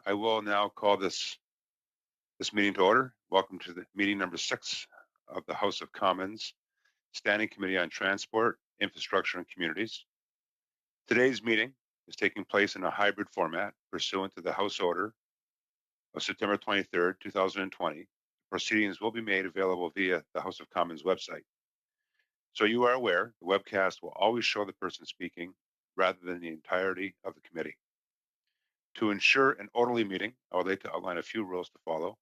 I will now call this meeting to order. Welcome to the meeting number 6 of the House of Commons Standing Committee on Transport, Infrastructure and Communities. Today's meeting is taking place in a hybrid format pursuant to the House Order of September 23rd, 2020. Proceedings will be made available via the House of Commons website. So you are aware, the webcast will always show the person speaking rather than the entirety of the committee. To ensure an orderly meeting, I would like to outline a few rules to follow.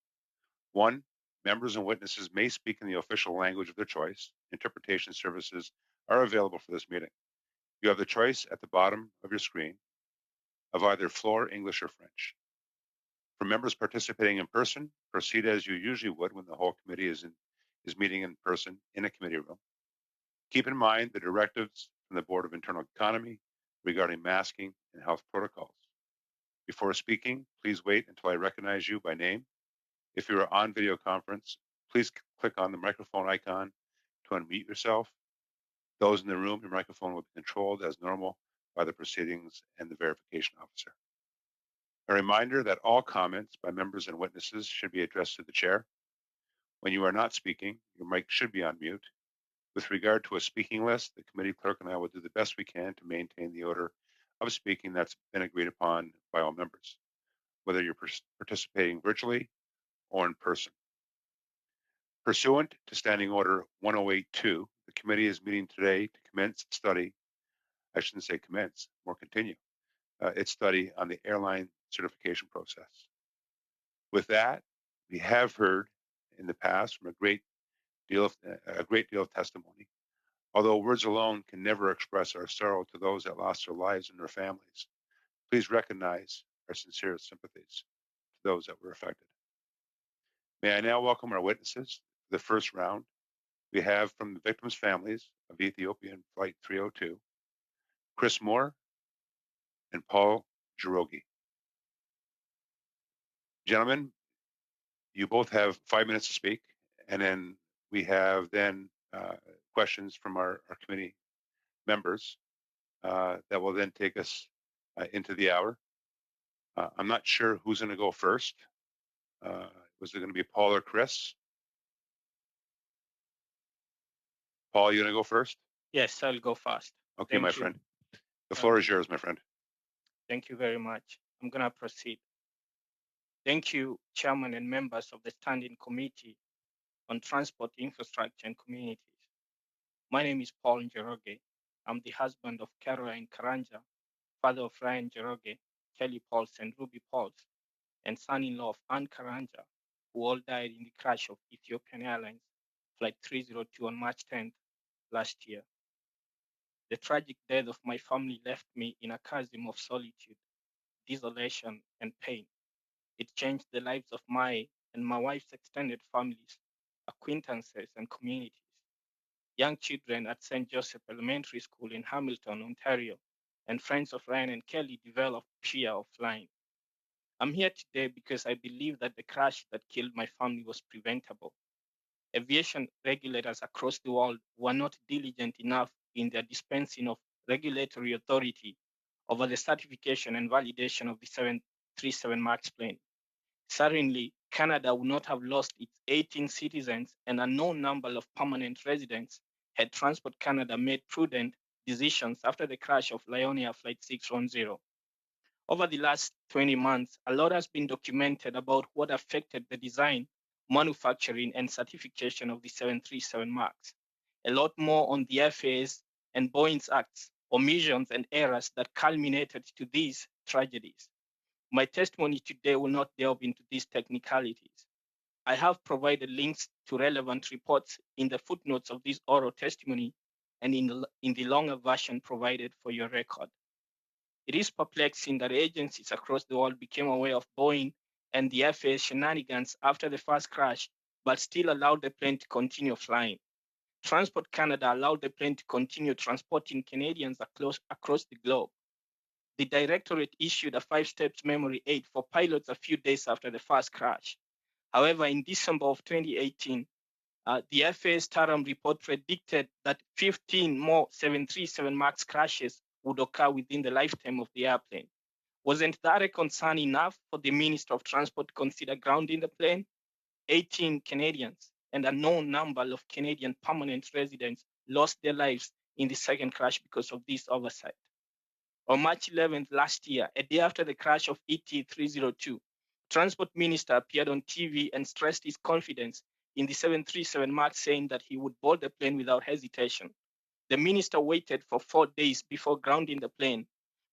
1, members and witnesses may speak in the official language of their choice. Interpretation services are available for this meeting. You have the choice at the bottom of your screen of either floor, English, or French. For members participating in person, proceed as you usually would when the whole committee is meeting in person in a committee room. Keep in mind the directives from the Board of Internal Economy regarding masking and health protocols. Before speaking, please wait until I recognize you by name. If you are on video conference, please click on the microphone icon to unmute yourself. Those in the room, your microphone will be controlled as normal by the proceedings and the verification officer. A reminder that all comments by members and witnesses should be addressed to the chair. When you are not speaking, your mic should be on mute. With regard to a speaking list, the committee clerk and I will do the best we can to maintain the order of speaking that's been agreed upon by all members, whether you're participating virtually or in person. Pursuant to Standing Order 1082, the committee is meeting today to commence study, I shouldn't say commence, more continue, its study on the airline certification process. With that, we have heard in the past from a great deal of testimony. Although words alone can never express our sorrow to those that lost their lives and their families, please recognize our sincerest sympathies to those that were affected. May I now welcome our witnesses to the first round. We have from the victims' families of Ethiopian Flight 302, Chris Moore and Paul Jirogi. Gentlemen, you both have 5 minutes to speak, and then we have questions from our committee members that will then take us into the hour. I'm not sure who's going to go first. Was it going to be Paul or Chris? Paul, you going to go first? Yes, I'll go first. Okay, my friend. The floor is yours, my friend. Thank you very much. I'm going to proceed. Thank you, Chairman and members of the Standing Committee on Transport, Infrastructure and Communities. My name is Paul Njoroge. I'm the husband of Caroline Karanja, father of Ryan Njoroge, Kelly Pauls, and Ruby Pauls, and son-in-law of Anne Karanja, who all died in the crash of Ethiopian Airlines Flight 302 on March 10th last year. The tragic death of my family left me in a chasm of solitude, desolation, and pain. It changed the lives of my and my wife's extended families, acquaintances, and communities. Young children at St. Joseph Elementary School in Hamilton, Ontario, and friends of Ryan and Kelly developed fear of flying. I'm here today because I believe that the crash that killed my family was preventable. Aviation regulators across the world were not diligent enough in their dispensing of regulatory authority over the certification and validation of the 737 MAX plane. Certainly, Canada would not have lost its 18 citizens and a known number of permanent residents had Transport Canada made prudent decisions after the crash of Lion Air Flight 610. Over the last 20 months, a lot has been documented about what affected the design, manufacturing, and certification of the 737 MAX. A lot more on the FAA's and Boeing's acts, omissions, and errors that culminated to these tragedies. My testimony today will not delve into these technicalities. I have provided links to relevant reports in the footnotes of this oral testimony and in the longer version provided for your record. It is perplexing that agencies across the world became aware of Boeing and the FAA's shenanigans after the first crash, but still allowed the plane to continue flying. Transport Canada allowed the plane to continue transporting Canadians across the globe. The Directorate issued a 5-steps memory aid for pilots a few days after the first crash. However, in December of 2018, the FAA's Taram report predicted that 15 more 737 MAX crashes would occur within the lifetime of the airplane. Wasn't that a concern enough for the Minister of Transport to consider grounding the plane? 18 Canadians and a known number of Canadian permanent residents lost their lives in the second crash because of this oversight. On March 11th last year, a day after the crash of ET302, Transport Minister appeared on TV and stressed his confidence in the 737 MAX, saying that he would board the plane without hesitation. The minister waited for 4 days before grounding the plane.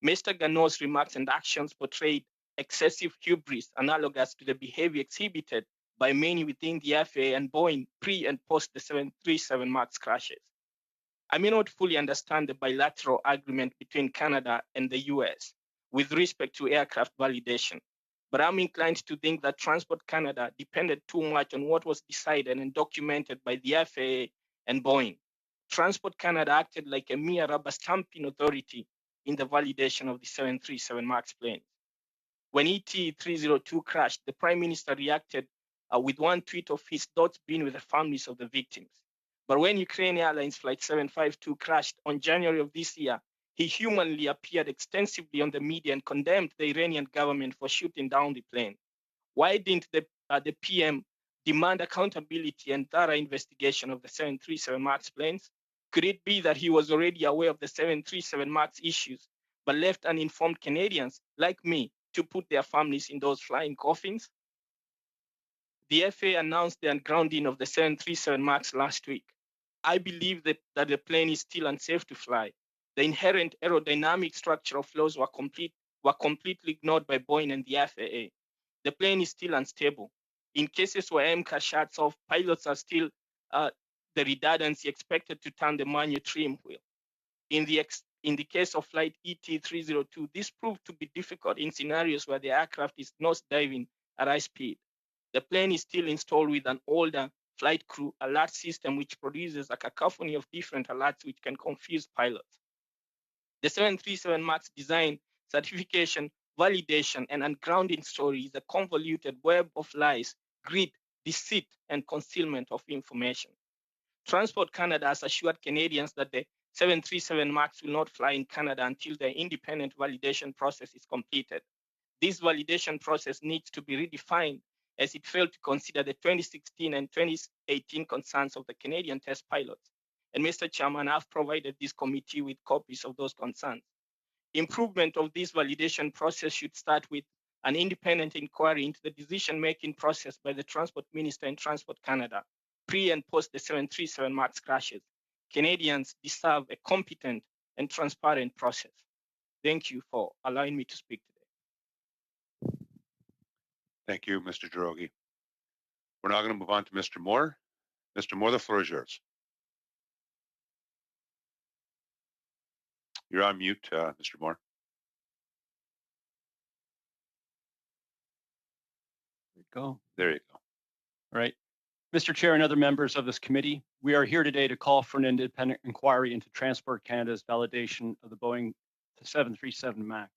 Mr. Gano's remarks and actions portrayed excessive hubris analogous to the behavior exhibited by many within the FAA and Boeing pre and post the 737 MAX crashes. I may not fully understand the bilateral agreement between Canada and the US with respect to aircraft validation, but I'm inclined to think that Transport Canada depended too much on what was decided and documented by the FAA and Boeing. Transport Canada acted like a mere rubber stamping authority in the validation of the 737 MAX planes. When ET302 crashed, the Prime Minister reacted with one tweet of his thoughts being with the families of the victims. But when Ukraine Airlines Flight 752 crashed on January of this year, he humanly appeared extensively on the media and condemned the Iranian government for shooting down the plane. Why didn't the PM demand accountability and thorough investigation of the 737 MAX planes? Could it be that he was already aware of the 737 MAX issues, but left uninformed Canadians like me to put their families in those flying coffins? The FAA announced the ungrounding of the 737 MAX last week. I believe that the plane is still unsafe to fly. The inherent aerodynamic structural flaws were completely ignored by Boeing and the FAA. The plane is still unstable. In cases where MCAS shuts off, pilots are still the redundancy expected to turn the manual trim wheel. In the case of flight ET302, this proved to be difficult in scenarios where the aircraft is nose diving at high speed. The plane is still installed with an older flight crew alert system which produces a cacophony of different alerts which can confuse pilots. The 737 MAX design, certification, validation, and ungrounding story is a convoluted web of lies, greed, deceit, and concealment of information. Transport Canada has assured Canadians that the 737 MAX will not fly in Canada until the independent validation process is completed. This validation process needs to be redefined as it failed to consider the 2016 and 2018 concerns of the Canadian test pilots. And Mr. Chairman, I've provided this committee with copies of those concerns. Improvement of this validation process should start with an independent inquiry into the decision-making process by the Transport Minister in Transport Canada, pre and post the 737 MAX crashes. Canadians deserve a competent and transparent process. Thank you for allowing me to speak today. Thank you, Mr. Jarogi. We're now going to move on to Mr. Moore. Mr. Moore, the floor is yours. You're on mute, Mr. Moore. There you go. All right. Mr. Chair and other members of this committee, we are here today to call for an independent inquiry into Transport Canada's validation of the Boeing 737 MAX.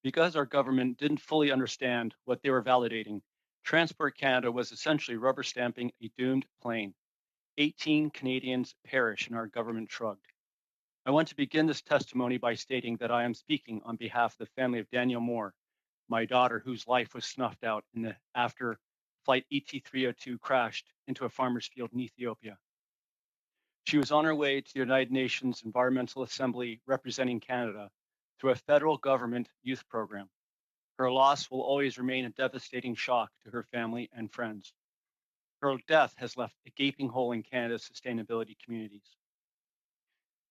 Because our government didn't fully understand what they were validating, Transport Canada was essentially rubber stamping a doomed plane. 18 Canadians perished and our government shrugged. I want to begin this testimony by stating that I am speaking on behalf of the family of Danielle Moore, my daughter whose life was snuffed out after flight ET302 crashed into a farmer's field in Ethiopia. She was on her way to the United Nations Environmental Assembly representing Canada through a federal government youth program. Her loss will always remain a devastating shock to her family and friends. Her death has left a gaping hole in Canada's sustainability communities.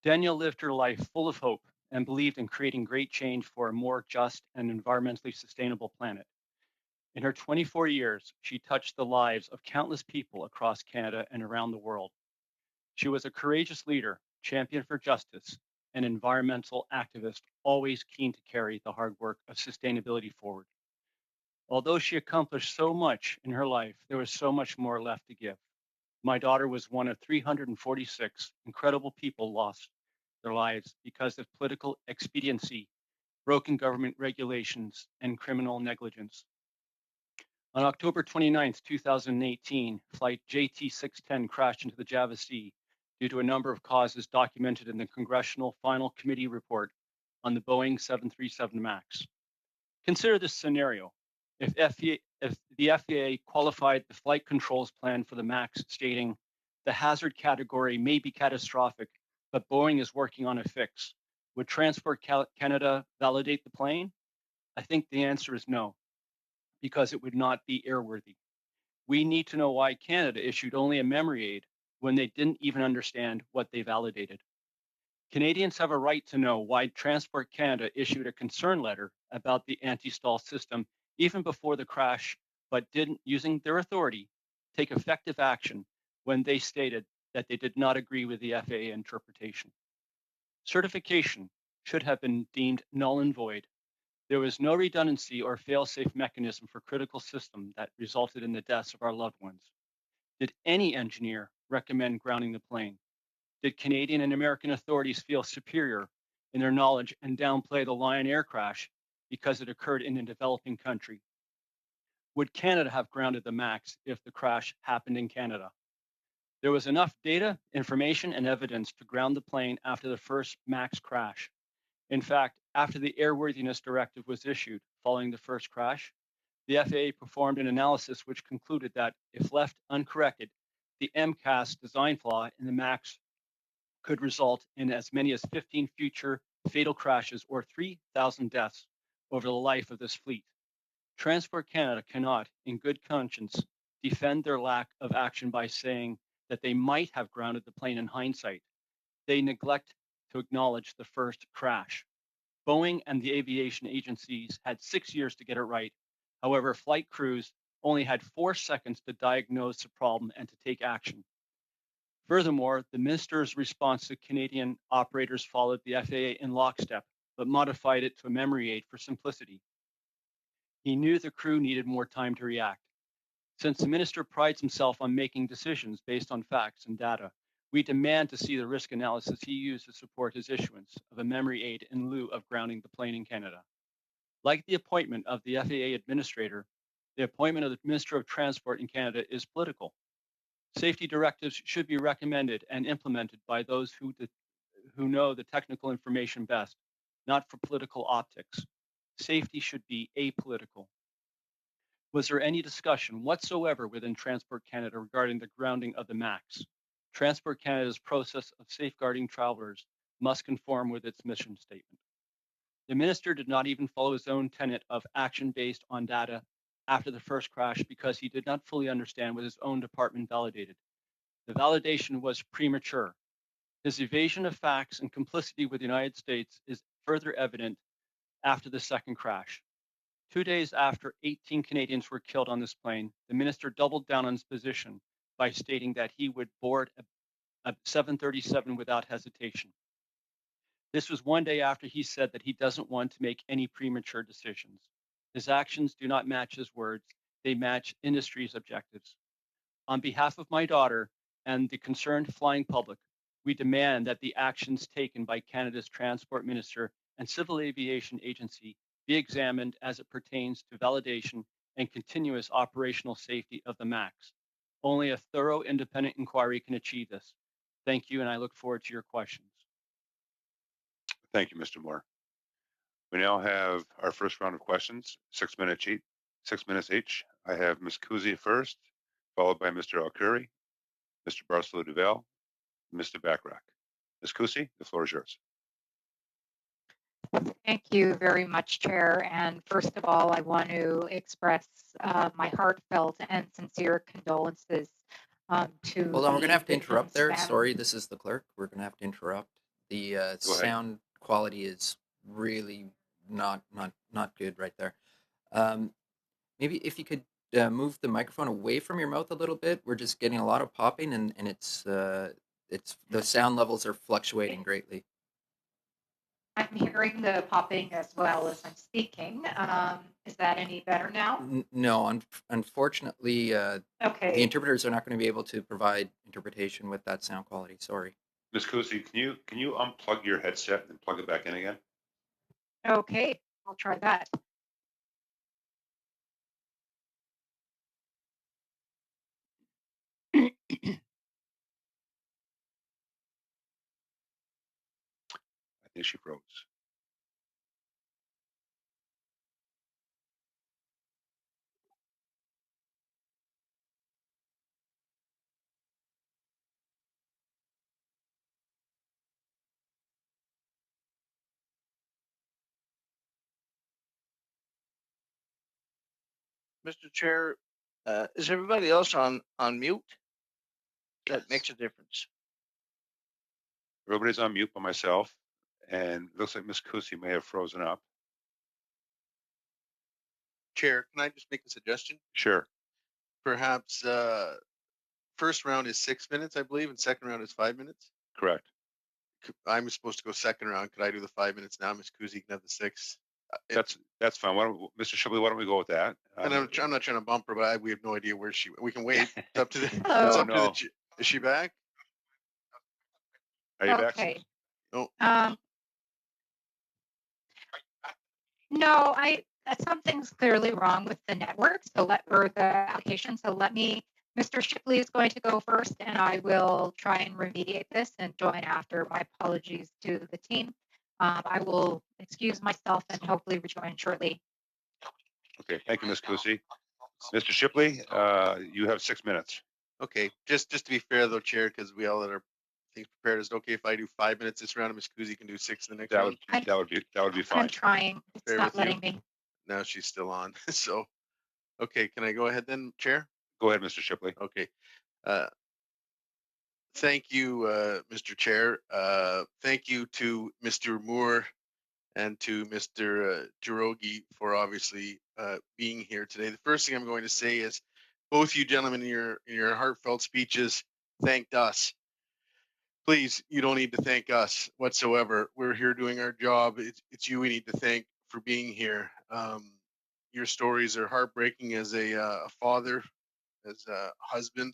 Danielle lived her life full of hope and believed in creating great change for a more just and environmentally sustainable planet. In her 24 years, she touched the lives of countless people across Canada and around the world. She was a courageous leader, champion for justice, and environmental activist, always keen to carry the hard work of sustainability forward. Although she accomplished so much in her life, there was so much more left to give. My daughter was one of 346 incredible people lost their lives because of political expediency, broken government regulations, and criminal negligence. On October 29, 2018, flight JT610 crashed into the Java Sea due to a number of causes documented in the Congressional Final Committee report on the Boeing 737 MAX. Consider this scenario. If the FAA qualified the flight controls plan for the MAX stating the hazard category may be catastrophic, but Boeing is working on a fix, would Transport Canada validate the plane? I think the answer is no, because it would not be airworthy. We need to know why Canada issued only a memory aid when they didn't even understand what they validated. Canadians have a right to know why Transport Canada issued a concern letter about the anti-stall system even before the crash, but didn't, using their authority, take effective action when they stated that they did not agree with the FAA interpretation. Certification should have been deemed null and void. There was no redundancy or fail-safe mechanism for critical system that resulted in the deaths of our loved ones. Did any engineer recommend grounding the plane? Did Canadian and American authorities feel superior in their knowledge and downplay the Lion Air crash because it occurred in a developing country? Would Canada have grounded the MAX if the crash happened in Canada? There was enough data, information, and evidence to ground the plane after the first MAX crash. In fact, after the airworthiness directive was issued following the first crash, the FAA performed an analysis which concluded that if left uncorrected, the MCAS design flaw in the MAX could result in as many as 15 future fatal crashes or 3,000 deaths over the life of this fleet. Transport Canada cannot, in good conscience, defend their lack of action by saying that they might have grounded the plane in hindsight. They neglect to acknowledge the first crash. Boeing and the aviation agencies had 6 years to get it right. However, flight crews only had 4 seconds to diagnose the problem and to take action. Furthermore, the minister's response to Canadian operators followed the FAA in lockstep, but modified it to a memory aid for simplicity. He knew the crew needed more time to react. Since the minister prides himself on making decisions based on facts and data, we demand to see the risk analysis he used to support his issuance of a memory aid in lieu of grounding the plane in Canada. Like the appointment of the FAA administrator, the appointment of the Minister of Transport in Canada is political. Safety directives should be recommended and implemented by those who know the technical information best, not for political optics. Safety should be apolitical. Was there any discussion whatsoever within Transport Canada regarding the grounding of the MAX? Transport Canada's process of safeguarding travelers must conform with its mission statement. The minister did not even follow his own tenet of action based on data after the first crash because he did not fully understand what his own department validated. The validation was premature. His evasion of facts and complicity with the United States is further evident after the second crash. 2 days after 18 Canadians were killed on this plane, the minister doubled down on his position by stating that he would board a 737 without hesitation. This was 1 day after he said that he doesn't want to make any premature decisions. His actions do not match his words, they match industry's objectives. On behalf of my daughter and the concerned flying public, we demand that the actions taken by Canada's Transport Minister and Civil Aviation Agency be examined as it pertains to validation and continuous operational safety of the MAX. Only a thorough independent inquiry can achieve this. Thank you, and I look forward to your questions. Thank you, Mr. Moore. We now have our first round of questions, 6 minutes each. 6 minutes each. I have Ms. Kuzi first, followed by Mr. Alcuri, Mr. Barcelo Duval, Mr. Backrack. Ms. Kuzi, the floor is yours. Thank you very much, Chair. And first of all, I want to express my heartfelt and sincere condolences to. Hold on, we're going to have to interrupt there. family. Sorry, this is the clerk. We're going to have to interrupt. The sound quality is really not good right there. Maybe if you could move the microphone away from your mouth a little bit. We're just getting a lot of popping, and it's the sound levels are fluctuating greatly. I'm hearing the popping as well as I'm speaking. Is that any better now? No, unfortunately, Okay. the interpreters are not going to be able to provide interpretation with that sound quality. Sorry. Ms. Kuzi, can you unplug your headset and plug it back in again? Okay, I'll try that. I think she froze. Mr. Chair, is everybody else on mute? That Yes. makes a difference. Everybody's on mute but myself, and it looks like Ms. Kusi may have frozen up. Chair, can I just make a suggestion? Sure. Perhaps first round is 6 minutes, I believe, and second round is 5 minutes. Correct. I'm supposed to go second round. Could I do the 5 minutes now? Ms. Kuzi can have the 6. That's fine. Mr. Shipley, why don't we go with that? And I'm not trying to bump her, but we have no idea where we can wait. It's up to the. Hello. It's up No. to the. Is she back? Are you back? Okay. No. No, something's clearly wrong with the network. Or the application. So Mr. Shipley is going to go first, and I will try and remediate this and join after. My apologies to the team. I will excuse myself and hopefully rejoin shortly. Okay, thank you, Ms. Kusi. Mr. Shipley, you have 6 minutes. Okay, just to be fair though, Chair, because we all had our things prepared. Is it okay if I do 5 minutes this round and Ms. Kuzi can do 6 the next round? That would be fine. I'm trying. It's Fair not with you? letting me. Now she's still on. So, okay, can I go ahead then, Chair? Go ahead, Mr. Shipley. Okay. Thank you, Mr. Chair. Thank you to Mr. Moore and to Mr. Jirogi for obviously being here today. The first thing I'm going to say is both you gentlemen in your heartfelt speeches thanked us. Please, you don't need to thank us whatsoever. We're here doing our job. It's you we need to thank for being here. Your stories are heartbreaking as a father, as a husband.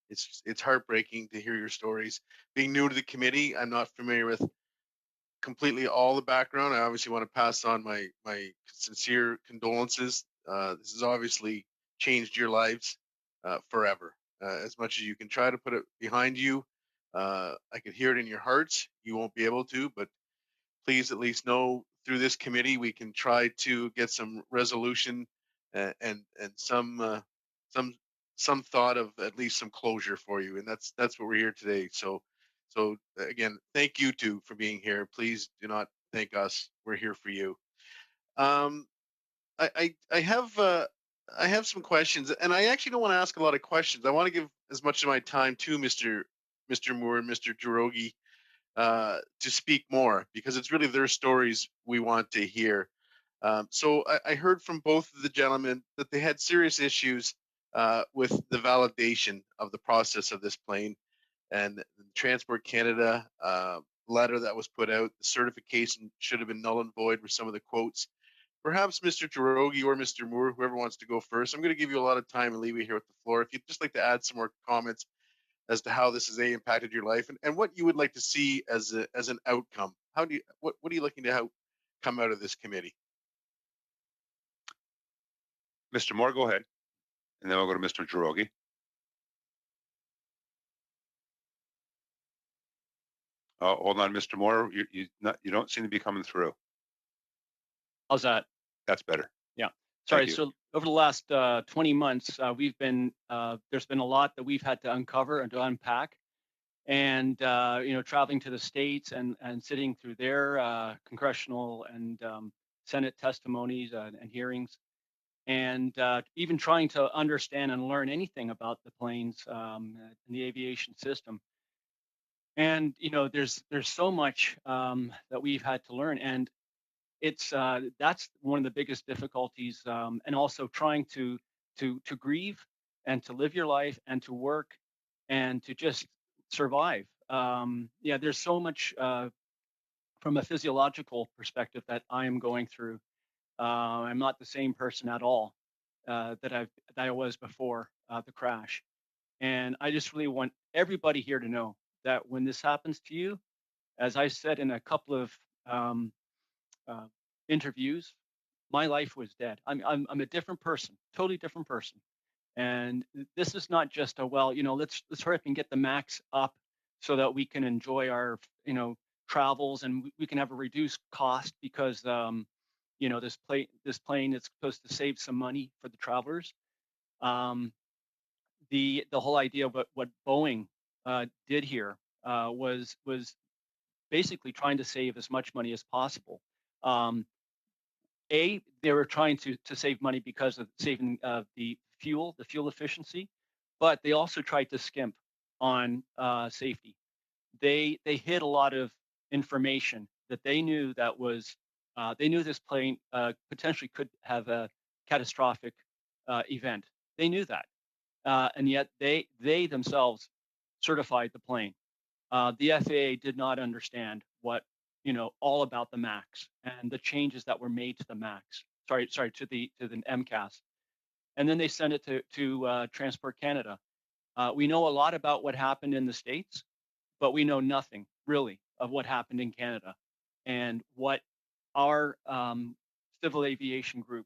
It's heartbreaking to hear your stories. Being new to the committee, I'm not familiar with completely all the background. I obviously want to pass on my sincere condolences. This has obviously changed your lives forever. As much as you can try to put it behind you, I can hear it in your hearts. You won't be able to, but please at least know through this committee we can try to get some resolution and some thought of at least some closure for you, and that's what we're here today. So again, thank you two for being here. Please do not thank us. We're here for you. I have some questions, and I actually don't want to ask a lot of questions. I want to give as much of my time to Mr. Moore and Mr. Jirogi to speak more, because it's really their stories we want to hear. So I heard from both of the gentlemen that they had serious issues with the validation of the process of this plane, and the Transport Canada letter that was put out. The certification should have been null and void for some of the quotes. Perhaps Mr. Jirogi or Mr. Moore, whoever wants to go first. I'm going to give you a lot of time and leave you here with the floor. If you'd just like to add some more comments as to how this has impacted your life, and what you would like to see as an outcome. What are you looking to come out of this committee? Mr. Moore, go ahead, and then we'll go to Mr. Jirogi. Oh, hold on, Mr. Moore. You don't seem to be coming through. How's that? That's better. Yeah. Sorry. So over the last 20 months, there's been a lot that we've had to uncover and to unpack, and traveling to the States and sitting through their congressional and Senate testimonies and hearings, and even trying to understand and learn anything about the planes and the aviation system. And there's so much that we've had to learn, and it's that's one of the biggest difficulties, and also trying to grieve and to live your life and to work and to just survive. There's so much from a physiological perspective that I am going through. I'm not the same person at all that I was before the crash, and I just really want everybody here to know that when this happens to you, as I said in a couple of interviews, my life was dead. I'm a different person, totally different person. And this is not just let's hurry up and get the max up so that we can enjoy our travels, and we can have a reduced cost because this plane is supposed to save some money for the travelers. The whole idea of what Boeing did here was basically trying to save as much money as possible. they were trying to save money because of saving the fuel efficiency, but they also tried to skimp on safety. They hid a lot of information that they knew that was they knew this plane potentially could have a catastrophic event. They knew that, and yet they themselves certified the plane. The FAA did not understand what all about the MAX and the changes that were made to the MAX. Sorry, to the MCAS, and then they sent it to Transport Canada. We know a lot about what happened in the States, but we know nothing really of what happened in Canada and what our civil aviation group,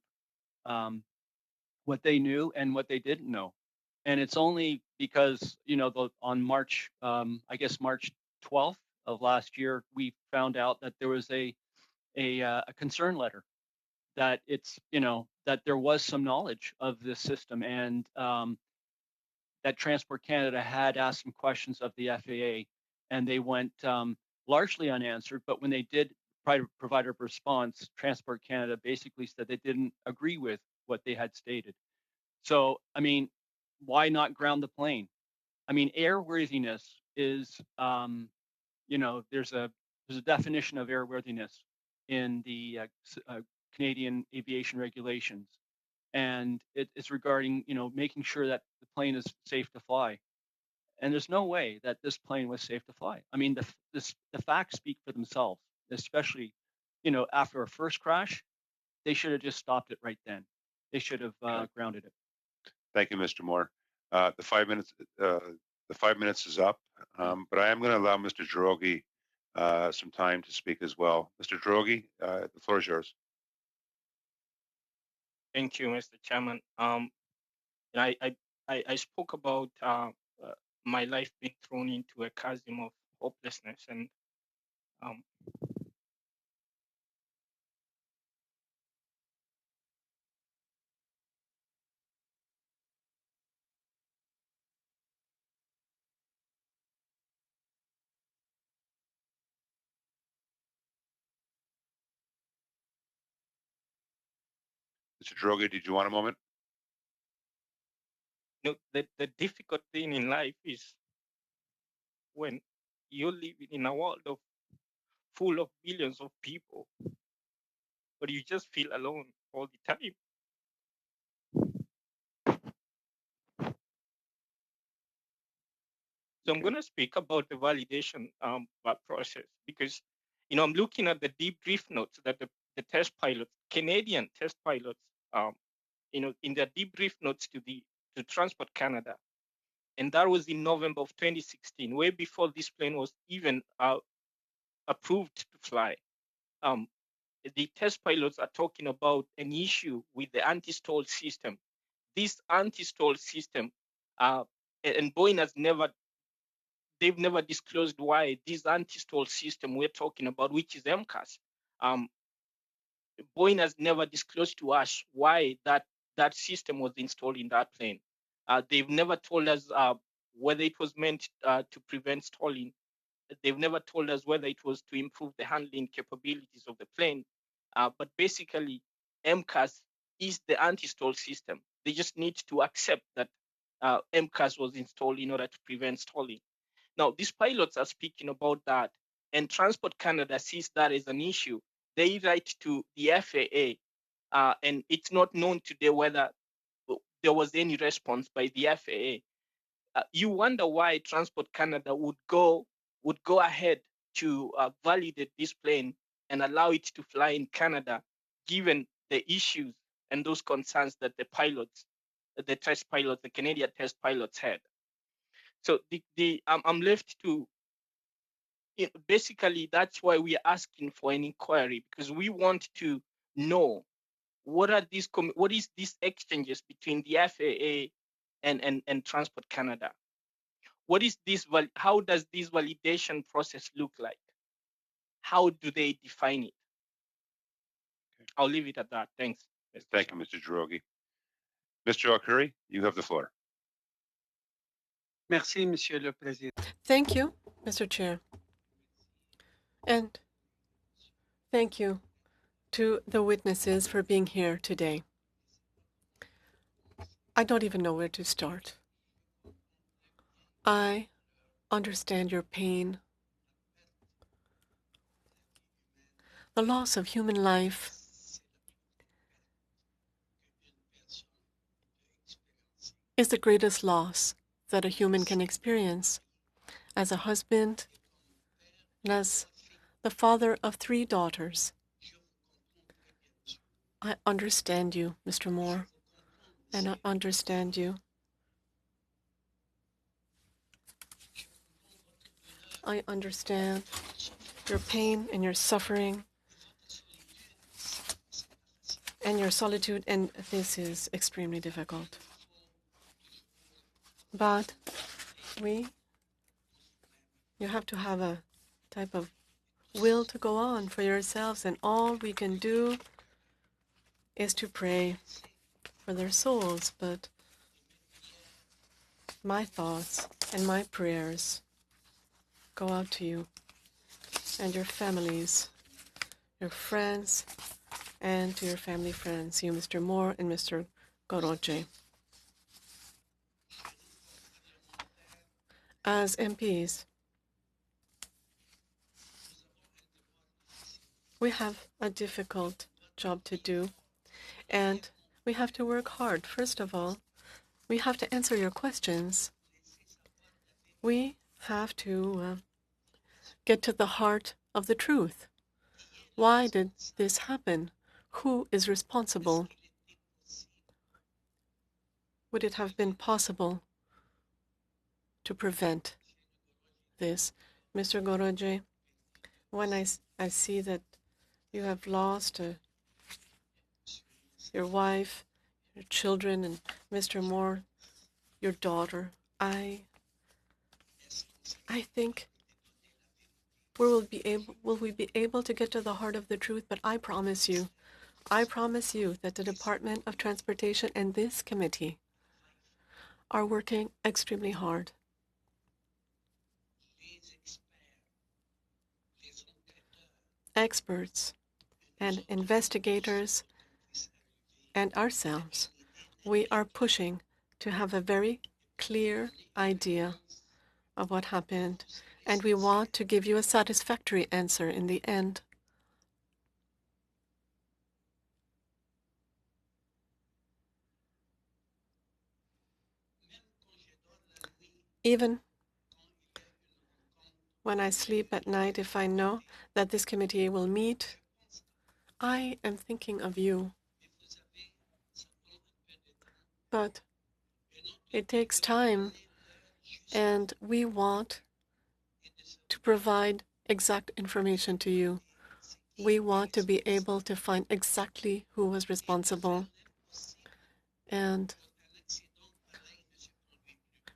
what they knew and what they didn't know. And it's only because, on March, I guess March 12th of last year, we found out that there was a concern letter that that there was some knowledge of this system, and that Transport Canada had asked some questions of the FAA, and they went largely unanswered. But when they did provide a response, Transport Canada basically said they didn't agree with what they had stated. So, I mean, why not ground the plane? I mean, airworthiness is, there's a definition of airworthiness in the Canadian aviation regulations, and it's regarding making sure that the plane is safe to fly. And there's no way that this plane was safe to fly. I mean, the facts speak for themselves, especially after a first crash. They should have just stopped it right then. They should have grounded it. Thank you, Mr. Moore. The 5 minutes is up, but I am going to allow Mr. Jarogi some time to speak as well. Mr. Jarogi, the floor is yours. Thank you, Mr. Chairman. I spoke about my life being thrown into a chasm of hopelessness, and Mr. Jarogi, did you want a moment? the difficult thing in life is when you're living in a world full of billions of people, but you just feel alone all the time. So I'm going to speak about the validation process, because I'm looking at the debrief notes that the test pilots, Canadian test pilots, in their debrief notes to Transport Canada, and that was in November of 2016, way before this plane was even approved to fly. The test pilots are talking about an issue with the anti-stall system. This anti-stall system, and Boeing has they've never disclosed why this anti-stall system we're talking about, which is MCAS, Boeing has never disclosed to us why that system was installed in that plane. They've never told us whether it was meant to prevent stalling. They've never told us whether it was to improve the handling capabilities of the plane. But basically, MCAS is the anti-stall system. They just need to accept that MCAS was installed in order to prevent stalling. Now, these pilots are speaking about that, and Transport Canada sees that as an issue. They write to the FAA, and it's not known today whether there was any response by the FAA. You wonder why Transport Canada would go ahead to validate this plane and allow it to fly in Canada, given the issues and those concerns that the Canadian test pilots had. So I'm left to, basically, that's why we are asking for an inquiry, because we want to know what is these exchanges between the FAA and Transport Canada. What is this? How does this validation process look like? How do they define it? Okay. I'll leave it at that. Thanks. Thank you, Mr. Jarogi. Mr. Arcuri, you have the floor. Merci, Monsieur le Président. Thank you, Mr. Chair. And thank you to the witnesses for being here today. I don't even know where to start. I understand your pain. The loss of human life is the greatest loss that a human can experience. As a husband and as the father of 3 daughters, I understand you, Mr. Moore, and I understand you. I understand your pain and your suffering and your solitude, and this is extremely difficult. But you have to have a type of will to go on for yourselves, and all we can do is to pray for their souls. But my thoughts and my prayers go out to you and your families, your friends, and to your family friends, you, Mr. Moore and Mr. Goroche. As MPs, we have a difficult job to do, and we have to work hard. First of all, we have to answer your questions. We have to get to the heart of the truth. Why did this happen? Who is responsible? Would it have been possible to prevent this? Mr. Goroje, when I see that you have lost your wife, your children, and Mr. Moore, your daughter, I think will we be able to get to the heart of the truth? But I promise you that the Department of Transportation and this committee are working extremely hard. Experts and investigators and ourselves, we are pushing to have a very clear idea of what happened, and we want to give you a satisfactory answer in the end. Even when I sleep at night, if I know that this committee will meet, I am thinking of you. But it takes time, and we want to provide exact information to you. We want to be able to find exactly who was responsible, and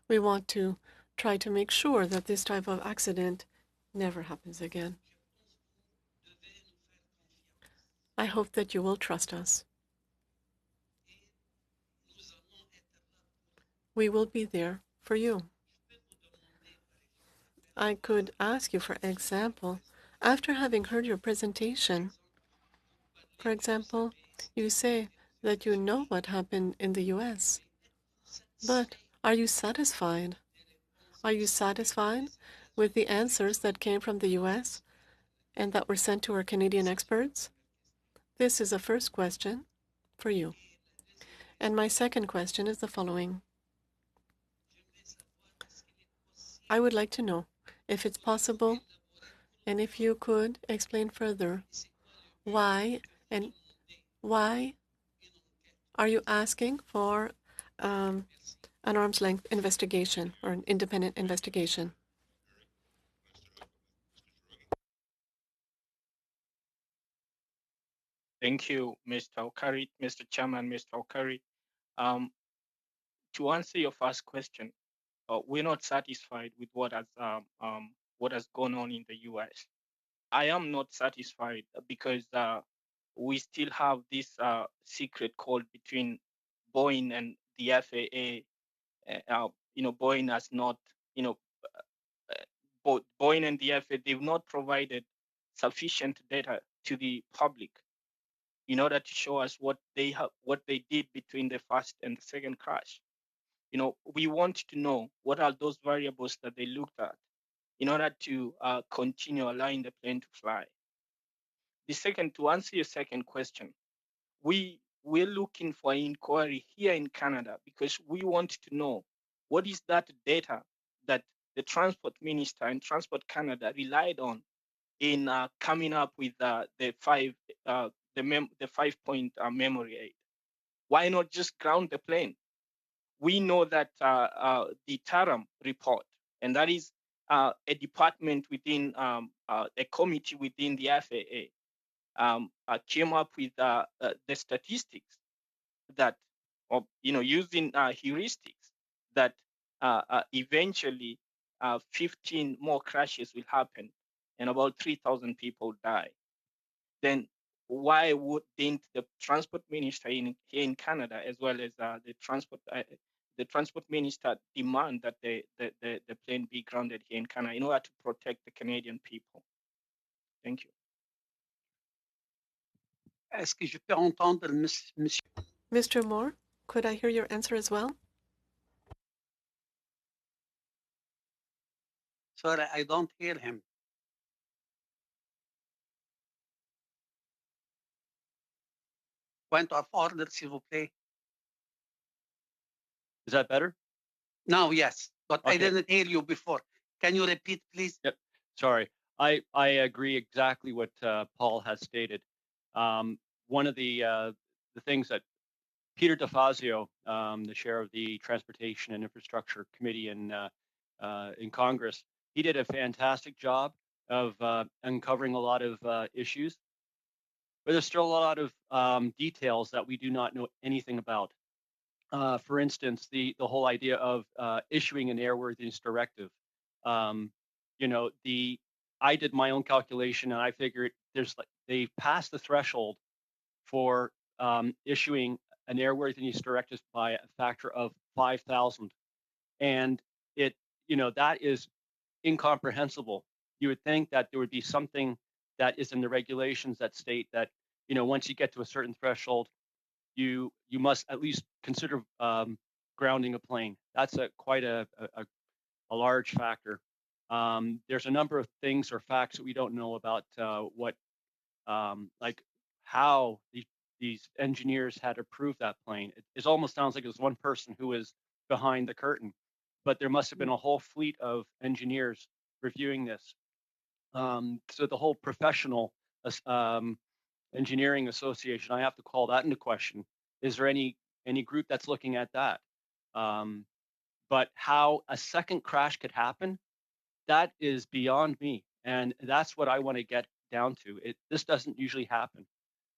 we want to try to make sure that this type of accident never happens again. I hope that you will trust us. We will be there for you. I could ask you, for example, after having heard your presentation, for example, you say that you know what happened in the US, but are you satisfied? Are you satisfied with the answers that came from the US and that were sent to our Canadian experts? This is a first question for you. And my second question is the following. I would like to know if it's possible and if you could explain further why are you asking for an arm's length investigation or an independent investigation? Thank you, Mr. Okari, Mr. Chairman, Mr. Okari. To answer your first question, we're not satisfied with what has gone on in the U.S. I am not satisfied because we still have this secret call between Boeing and the FAA. Boeing has not, both Boeing and the FAA, they've not provided sufficient data to the public in order to show us what they did between the first and the second crash. We want to know what are those variables that they looked at in order to continue allowing the plane to fly. To answer your second question, we're looking for an inquiry here in Canada because we want to know what is that data that the Transport Minister and Transport Canada relied on in coming up with the 5-point memory aid. Why not just ground the plane? We know that the TRAN report, and that is a department within a committee within the FAA, came up with the statistics that, using heuristics, that eventually 15 more crashes will happen and about 3,000 people die. Then why wouldn't the transport minister here in Canada, as well as the transport minister, demand that the plane be grounded here in Canada in order to protect the Canadian people? Thank you. Est-ce que je peux entendre monsieur? Mr. Moore, could I hear your answer as well? Sorry, I don't hear him. Point of order, s'il vous plaît. Is that better? Now, yes, but Okay. I didn't hear you before. Can you repeat, please? Yep. Sorry. I agree exactly what Paul has stated. One of the things that Peter DeFazio, the chair of the Transportation and Infrastructure Committee in Congress, he did a fantastic job of uncovering a lot of issues, but there's still a lot of details that we do not know anything about. For instance, the whole idea of issuing an airworthiness directive. I did my own calculation and I figured they passed the threshold for issuing an airworthiness directive by a factor of 5,000, and that is incomprehensible. You would think that there would be something that is in the regulations that state that once you get to a certain threshold, you must at least consider grounding a plane. That's quite a large factor. There's a number of things or facts that we don't know about like how these engineers had approved that plane. It almost sounds like it was one person who was behind the curtain, but there must have been a whole fleet of engineers reviewing this. So the whole professional engineering association, I have to call that into question. Is there any group that's looking at that? But how a second crash could happen, that is beyond me. And that's what I want to get down to. This doesn't usually happen.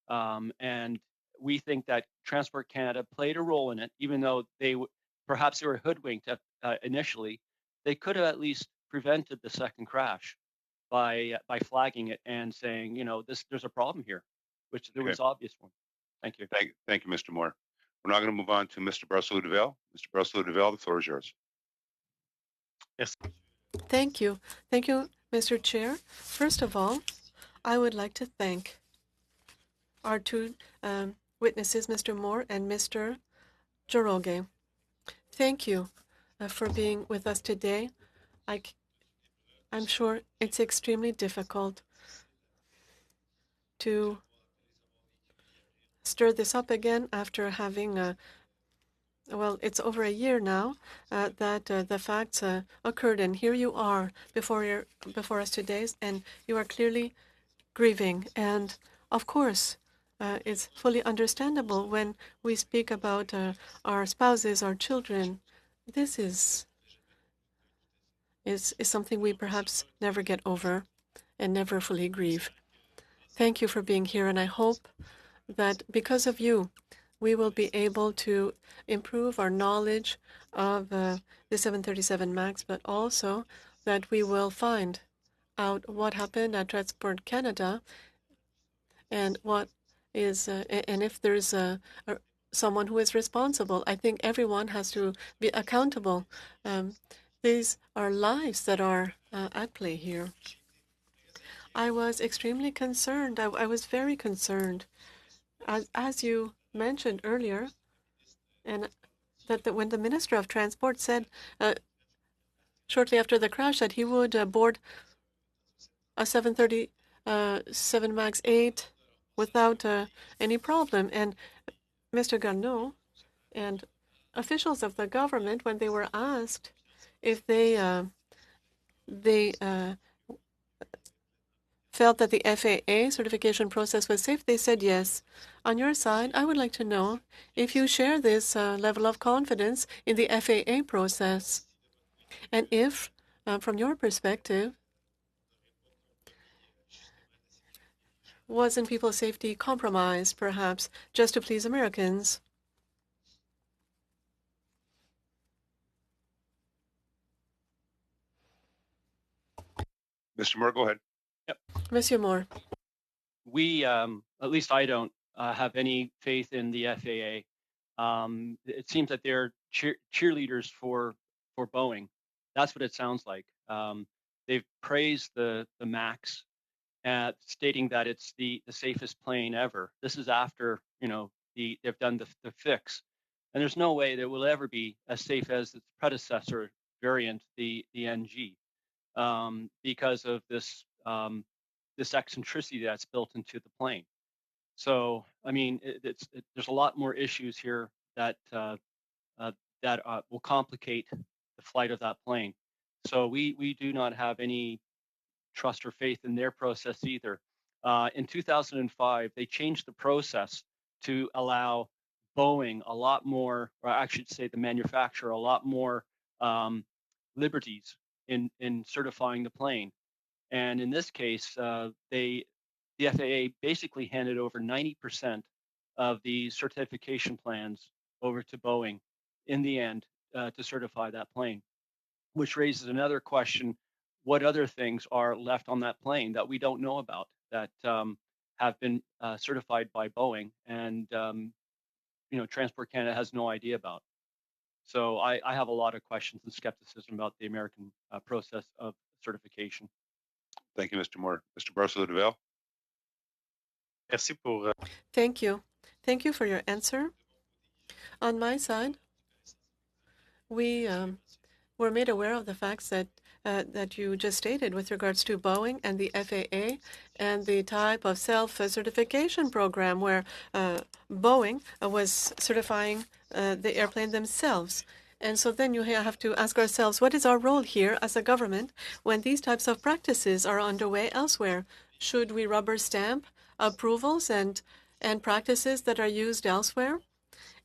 And we think that Transport Canada played a role in it, even though perhaps they were hoodwinked initially. They could have at least prevented the second crash by flagging it and saying, there's a problem here, which there was obvious one. Thank you. Thank you, Mr. Moore. We're now going to move on to Mr. Barcelou-Deville. Mr. Barcelou-Deville, the floor is yours. Yes. Thank you. Thank you, Mr. Chair. First of all, I would like to thank our two witnesses, Mr. Moore and Mr. Joroge. Thank you for being with us today. I'm sure it's extremely difficult to stir this up again after having well, it's over a year now that the facts occurred, and here you are before us today, and you are clearly grieving. And of course, it's fully understandable when we speak about our spouses, our children. This is something we perhaps never get over and never fully grieve. Thank you for being here, and I hope that because of you, we will be able to improve our knowledge of the 737 MAX, but also that we will find out what happened at Transport Canada and what is and if there's someone who is responsible. I think everyone has to be accountable. These are lives that are at play here. I was extremely concerned. I was very concerned as you mentioned earlier, and that when the Minister of Transport said shortly after the crash that he would board a 737 MAX 8 without any problem. And Mr. Garneau and officials of the government, when they were asked if they felt that the FAA certification process was safe, they said yes. On your side, I would like to know if you share this level of confidence in the FAA process, and if, from your perspective, wasn't people's safety compromised, perhaps, just to please Americans? Mr. Moore, go ahead. Yep. Monsieur Moore. We, at least I don't have any faith in the FAA. It seems that they're cheerleaders for Boeing. That's what it sounds like. They've praised the MAX, stating that it's the safest plane ever. This is after they've done the fix, and there's no way that it will ever be as safe as its predecessor variant, the NG, because of this this eccentricity that's built into the plane. So, I mean, there's a lot more issues here that will complicate the flight of that plane. So we do not have any trust or faith in their process either. In 2005, they changed the process to allow Boeing a lot more, or I should say the manufacturer, a lot more liberties in certifying the plane. And in this case, the FAA basically handed over 90% of the certification plans over to Boeing in the end to certify that plane, which raises another question: what other things are left on that plane that we don't know about that have been certified by Boeing, and Transport Canada has no idea about? So I have a lot of questions and skepticism about the American process of certification. Thank you, Mr. Moore. Mr. Barcelona-Deville. Thank you. Thank you for your answer. On my side, we were made aware of the facts that you just stated with regards to Boeing and the FAA and the type of self-certification program where Boeing was certifying the airplane themselves. And so then you have to ask ourselves, what is our role here as a government when these types of practices are underway elsewhere? Should we rubber stamp approvals and practices that are used elsewhere?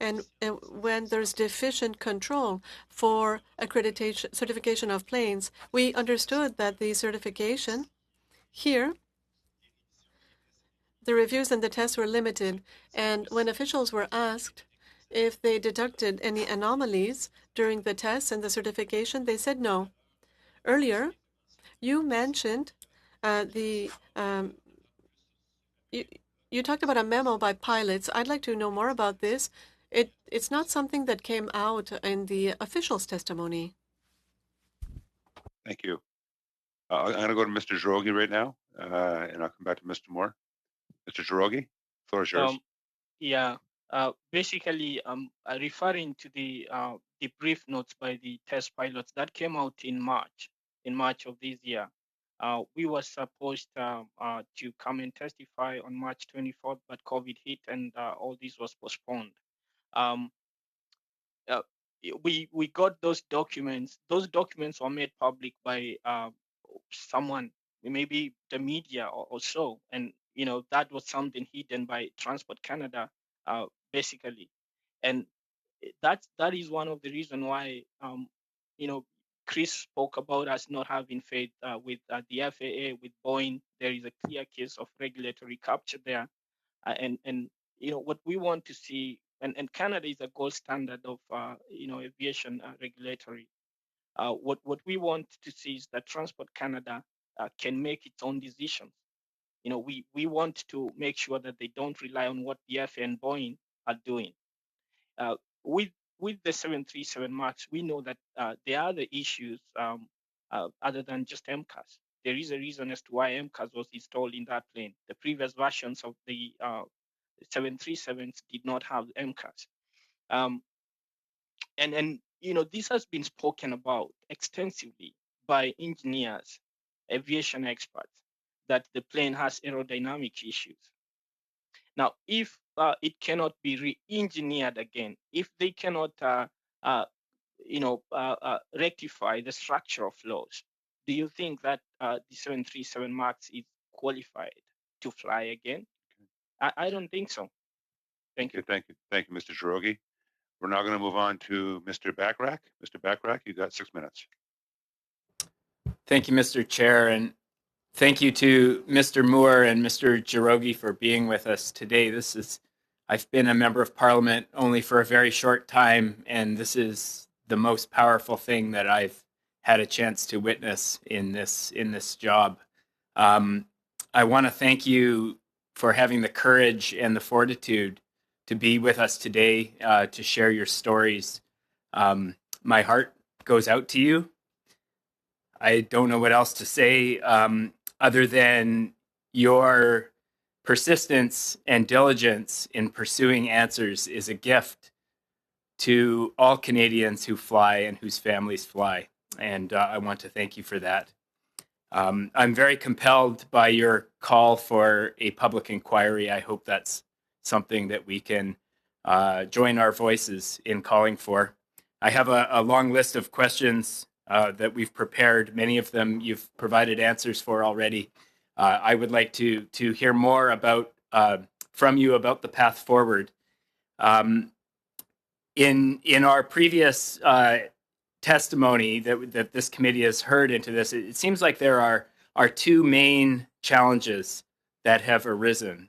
And when there's deficient control for accreditation, certification of planes, we understood that the certification here, the reviews and the tests were limited. And when officials were asked if they detected any anomalies during the tests and the certification, they said no. Earlier, you mentioned you talked about a memo by pilots. I'd like to know more about this. It's not something that came out in the official's testimony. Thank you. I'm going to go to Mr. Girogi right now, and I'll come back to Mr. Moore. Mr. Girogi, the floor is yours. Yeah. Basically, referring to the debrief notes by the test pilots that came out in March of this year. We were supposed to come and testify on March 24th, but COVID hit and all this was postponed. We got those documents. Those documents were made public by someone, maybe the media or so, and that was something hidden by Transport Canada, basically, and that is one of the reasons why Chris spoke about us not having faith with the FAA, with Boeing. There is a clear case of regulatory capture there, and what we want to see, and Canada is a gold standard of aviation regulatory. What we want to see is that Transport Canada can make its own decisions. We want to make sure that they don't rely on what the FAA and Boeing are doing. With the 737 MAX, we know that there are other issues other than just MCAS. There is a reason as to why MCAS was installed in that plane. The previous versions of the 737s did not have MCAS. And this has been spoken about extensively by engineers, aviation experts, that the plane has aerodynamic issues. Now, if it cannot be re-engineered again, if they cannot rectify the structural flaws, do you think that the 737 MAX is qualified to fly again? I don't think so. Thank you. Thank you, Mr. Jirogi. We're now going to move on to Mr. Backrack. Mr. Backrack, you got 6 minutes. Thank you, Mr. Chair, and thank you to Mr. Moore and Mr. Jirogi for being with us today. I've been a member of Parliament only for a very short time, and this is the most powerful thing that I've had a chance to witness in this job. I want to thank you for having the courage and the fortitude to be with us today, to share your stories. My heart goes out to you. I don't know what else to say other than your persistence and diligence in pursuing answers is a gift to all Canadians who fly and whose families fly. And I want to thank you for that. I'm very compelled by your call for a public inquiry. I hope that's something that we can join our voices in calling for. I have a long list of questions that we've prepared. Many of them you've provided answers for already. I would like to hear more about from you about the path forward. In our previous testimony that this committee has heard into this, it seems like there are two main challenges that have arisen.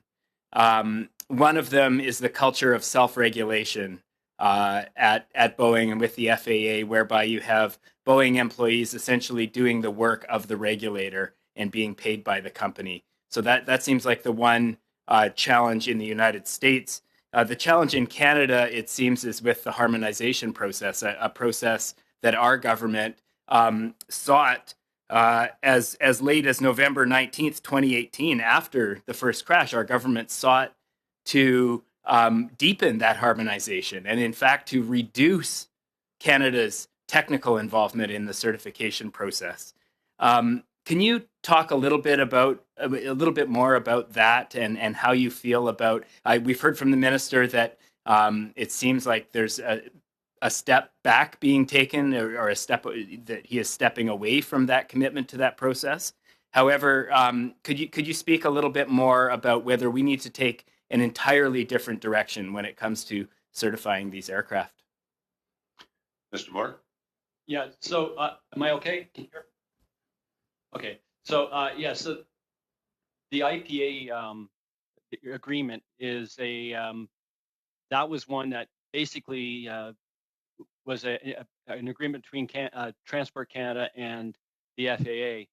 One of them is the culture of self-regulation at Boeing and with the FAA, whereby you have Boeing employees essentially doing the work of the regulator and being paid by the company. So that seems like the one challenge in the United States. The challenge in Canada, it seems, is with the harmonization process, a process that our government sought as late as November 19th, 2018, after the first crash. Our government sought to deepen that harmonization and, in fact, to reduce Canada's technical involvement in the certification process. Can you talk a little bit more about that and how you feel about? We've heard from the minister that it seems like there's a step back being taken, or a step that he is stepping away from that commitment to that process. However, could you speak a little bit more about whether we need to take an entirely different direction when it comes to certifying these aircraft? Mr. Moore? Yeah, so am I okay? Okay, so so the IPA agreement is that was one that basically was an agreement between Transport Canada and the FAA.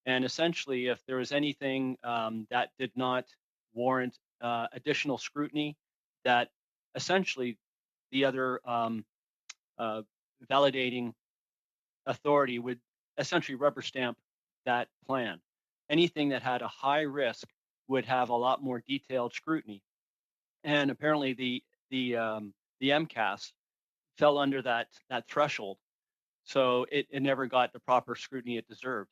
And essentially, if there was anything that did not warrant additional scrutiny, that essentially the other validating authority would essentially rubber stamp that plan. Anything that had a high risk would have a lot more detailed scrutiny. And apparently the MCAS fell under that threshold. So it never got the proper scrutiny it deserved.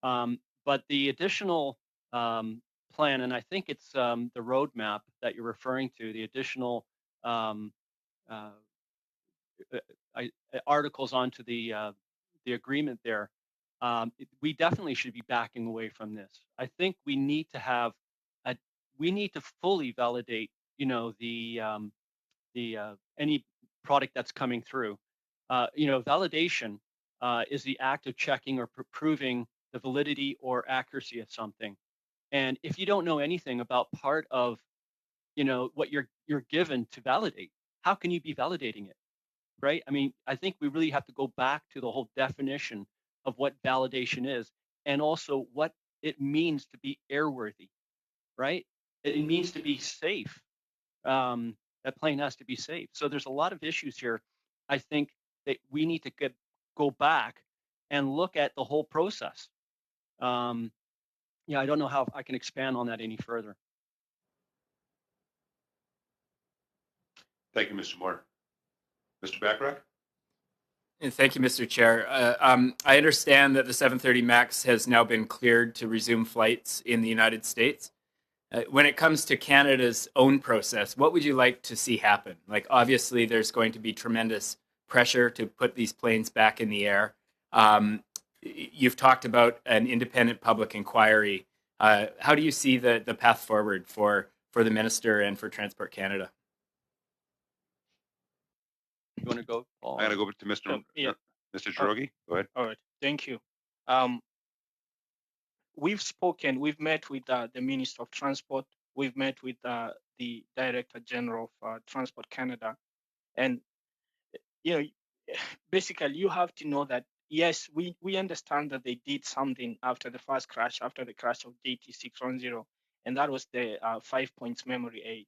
But the additional plan, and I think it's the roadmap that you're referring to, the additional articles onto the agreement there, we definitely should be backing away from this. I think we need to fully validate, the any product that's coming through. Validation is the act of checking or proving the validity or accuracy of something. And if you don't know anything about part of, what you're given to validate, how can you be validating it? Right? I mean, I think we really have to go back to the whole definition of what validation is, and also what it means to be airworthy, right? It means to be safe. That plane has to be safe. So there's a lot of issues here. I think that we need to go back and look at the whole process. I don't know how I can expand on that any further. Thank you, Mr. Moore. Mr. Bachrach? And thank you, Mr. Chair. I understand that the 730 MAX has now been cleared to resume flights in the United States. When it comes to Canada's own process, what would you like to see happen? Like, obviously, there's going to be tremendous pressure to put these planes back in the air. You've talked about an independent public inquiry. How do you see the path forward for the Minister and for Transport Canada? You want to go, Paul? I'm going to go to Mr. Mr. Girogi. Go ahead. All right, thank you. We've met with the Minister of Transport, we've met with the Director General of Transport Canada, and basically you have to know that yes, we understand that they did something after the first crash, after the crash of JT610, and that was the 5 points memory aid.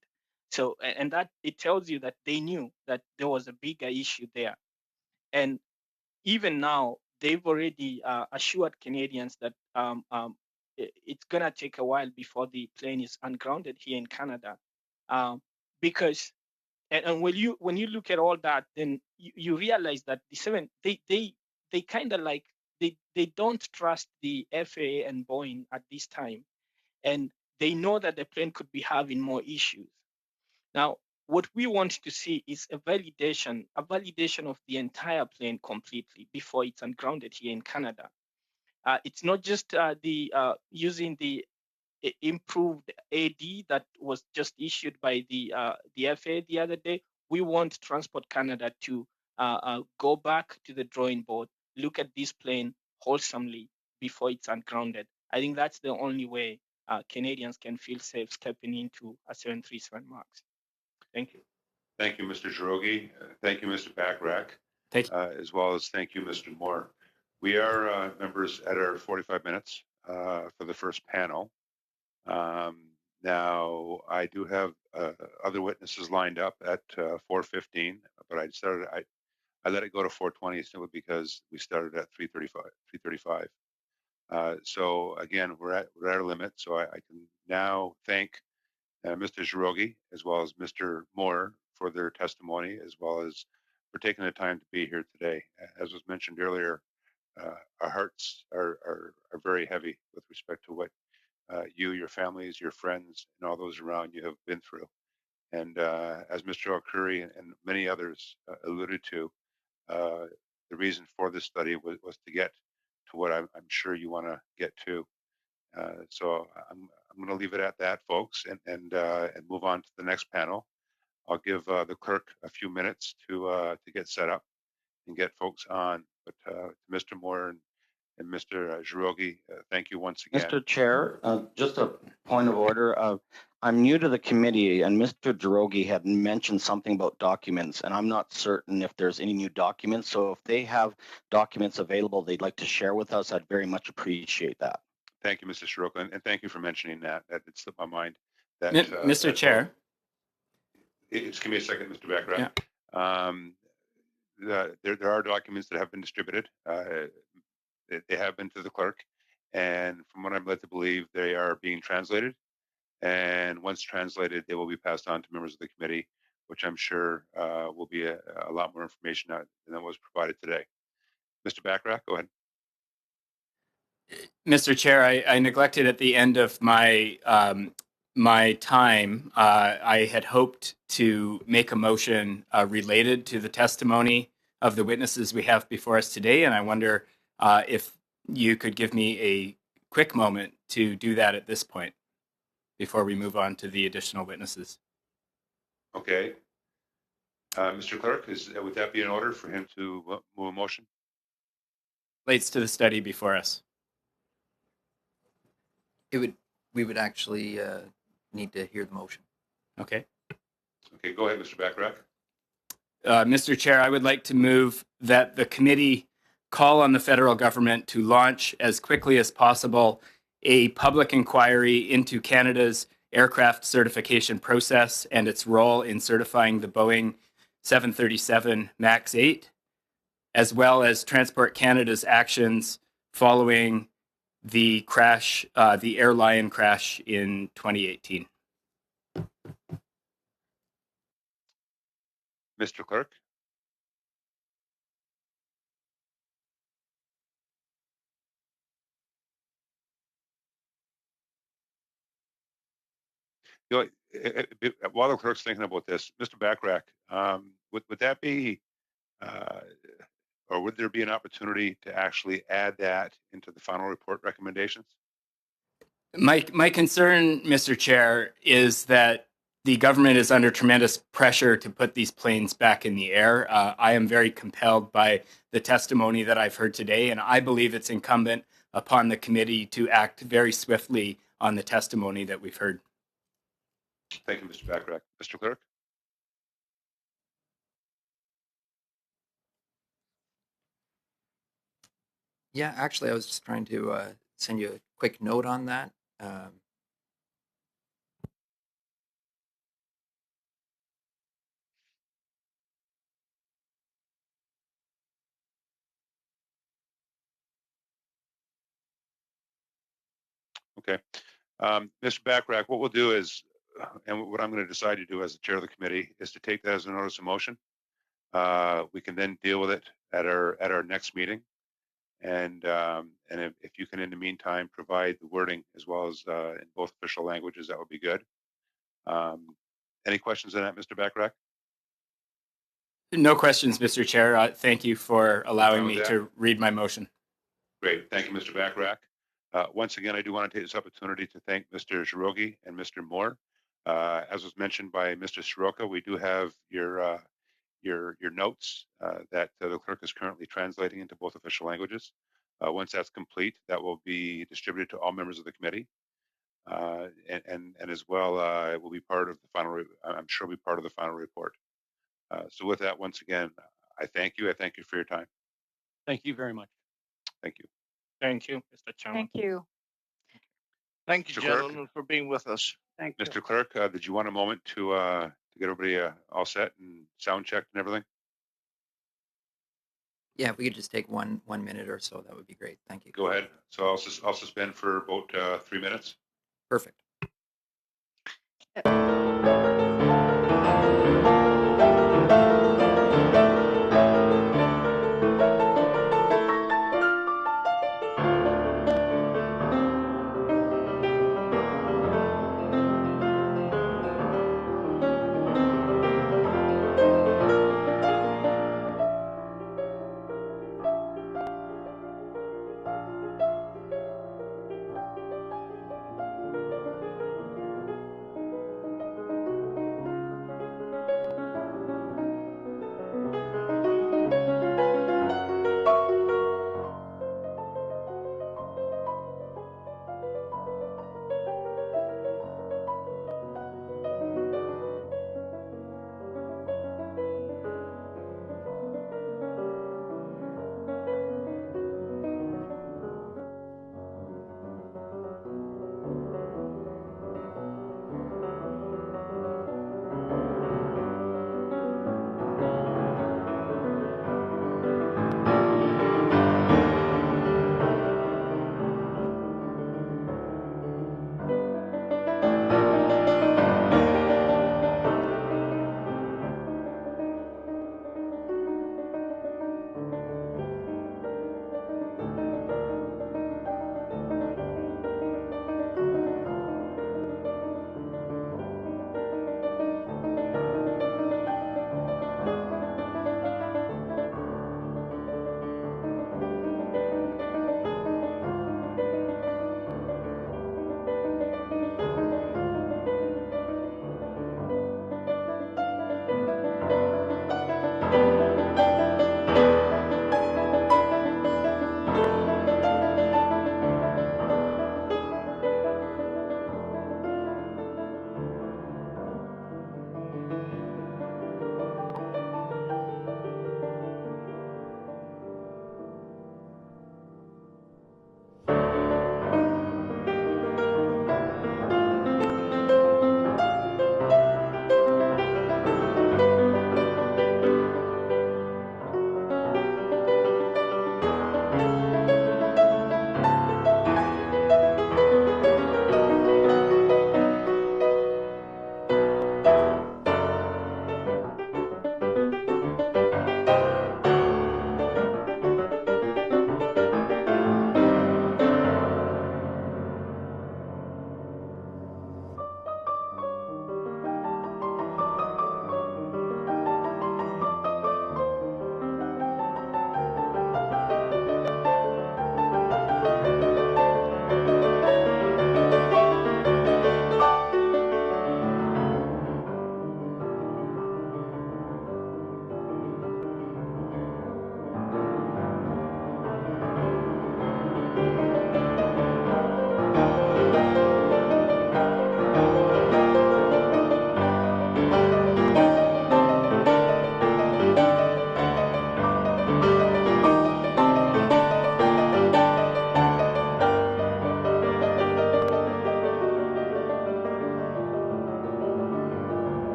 So, and that it tells you that they knew that there was a bigger issue there, and even now they've already assured Canadians that it's gonna take a while before the plane is ungrounded here in Canada, because and when you look at all that, then you realize that they kind of like they don't trust the FAA and Boeing at this time, and they know that the plane could be having more issues. Now, what we want to see is a validation of the entire plane completely before it's ungrounded here in Canada. It's not just using the improved AD that was just issued by the FAA the other day. We want Transport Canada to go back to the drawing board, look at this plane wholesomely before it's ungrounded. I think that's the only way Canadians can feel safe stepping into a 737 MAX. Thank you. Thank you, Mr. Girogi. Thank you, Mr. Bachrach, as well as thank you, Mr. Moore. We are members at our 45 minutes for the first panel. Now, I do have other witnesses lined up at 4:15, but I let it go to 4:20 simply because we started at 3:35. So again, we're at our limit. So I can now thank Mr. Girogi as well as Mr. Moore for their testimony, as well as for taking the time to be here today. As was mentioned earlier, our hearts are very heavy with respect to what you, your families, your friends, and all those around you have been through. And as Mr. O'Curry and many others alluded to, the reason for this study was to get to what I'm sure you want to get to. So I'm going to leave it at that, folks, and move on to the next panel. I'll give the clerk a few minutes to get set up and get folks on. But Mr. Moore and Mr. Girogi, thank you once again. Mr. Chair, just a point of order. I'm new to the committee, and Mr. Girogi had mentioned something about documents, and I'm not certain if there's any new documents. So if they have documents available they'd like to share with us, I'd very much appreciate that. Thank you, Mr. Shiroko, and thank you for mentioning that. It slipped my mind. That, Mr. Chair. Just give me a second, Mr. Bachrach. Yeah. There are documents that have been distributed. They have been to the clerk, and from what I'm led to believe, they are being translated. And once translated, they will be passed on to members of the committee, which I'm sure will be a lot more information than was provided today. Mr. Bachrach, go ahead. Mr. Chair, I neglected at the end of my my time. I had hoped to make a motion related to the testimony of the witnesses we have before us today, and I wonder if you could give me a quick moment to do that at this point before we move on to the additional witnesses. Okay. Mr. Clerk, would that be in order for him to move a motion? Relates to the study before us. We would actually need to hear the motion. Okay. Okay, go ahead, Mr. Bachrach. Mr. Chair, I would like to move that the committee call on the federal government to launch as quickly as possible a public inquiry into Canada's aircraft certification process and its role in certifying the Boeing 737 MAX 8, as well as Transport Canada's actions following the crash, the Air Lion crash in 2018. Mr. Clerk? You know, while the clerk's thinking about this, Mr. Backrack, would that be, or would there be an opportunity to actually add that into the final report recommendations? My concern, Mr. Chair, is that the government is under tremendous pressure to put these planes back in the air. I am very compelled by the testimony that I've heard today, and I believe it's incumbent upon the committee to act very swiftly on the testimony that we've heard. Thank you, Mr. Backrack. Mr. Clerk? Yeah, actually, I was just trying to send you a quick note on that. Okay. Mr. Backrack, what we'll do is, and what I'm going to decide to do as the chair of the committee is to take that as a notice of motion. We can then deal with it at our next meeting. And if you can, in the meantime, provide the wording as well as in both official languages, that would be good. Any questions on that, Mr. Backrack? No questions, Mr. Chair. Thank you for allowing me to read my motion. Great. Thank you, Mr. Backrack. Once again, I do want to take this opportunity to thank Mr. Shirogi and Mr. Moore. As was mentioned by Mr. Soroka, we do have your notes that the clerk is currently translating into both official languages. Once that's complete, that will be distributed to all members of the committee. And as well, it will be part of the final, I'm sure will be part of the final report. So with that, once again, I thank you. I thank you for your time. Thank you very much. Thank you. Thank you, Mr. Chairman. Thank you. Thank you, Mr. Clerk? gentlemen, for being with us. Thank you. Mr. Clerk, did you want a moment to get everybody all set and sound checked and everything? Yeah, if we could just take one minute or so, that would be great. Thank you. Go ahead. So I'll suspend for about 3 minutes. Perfect.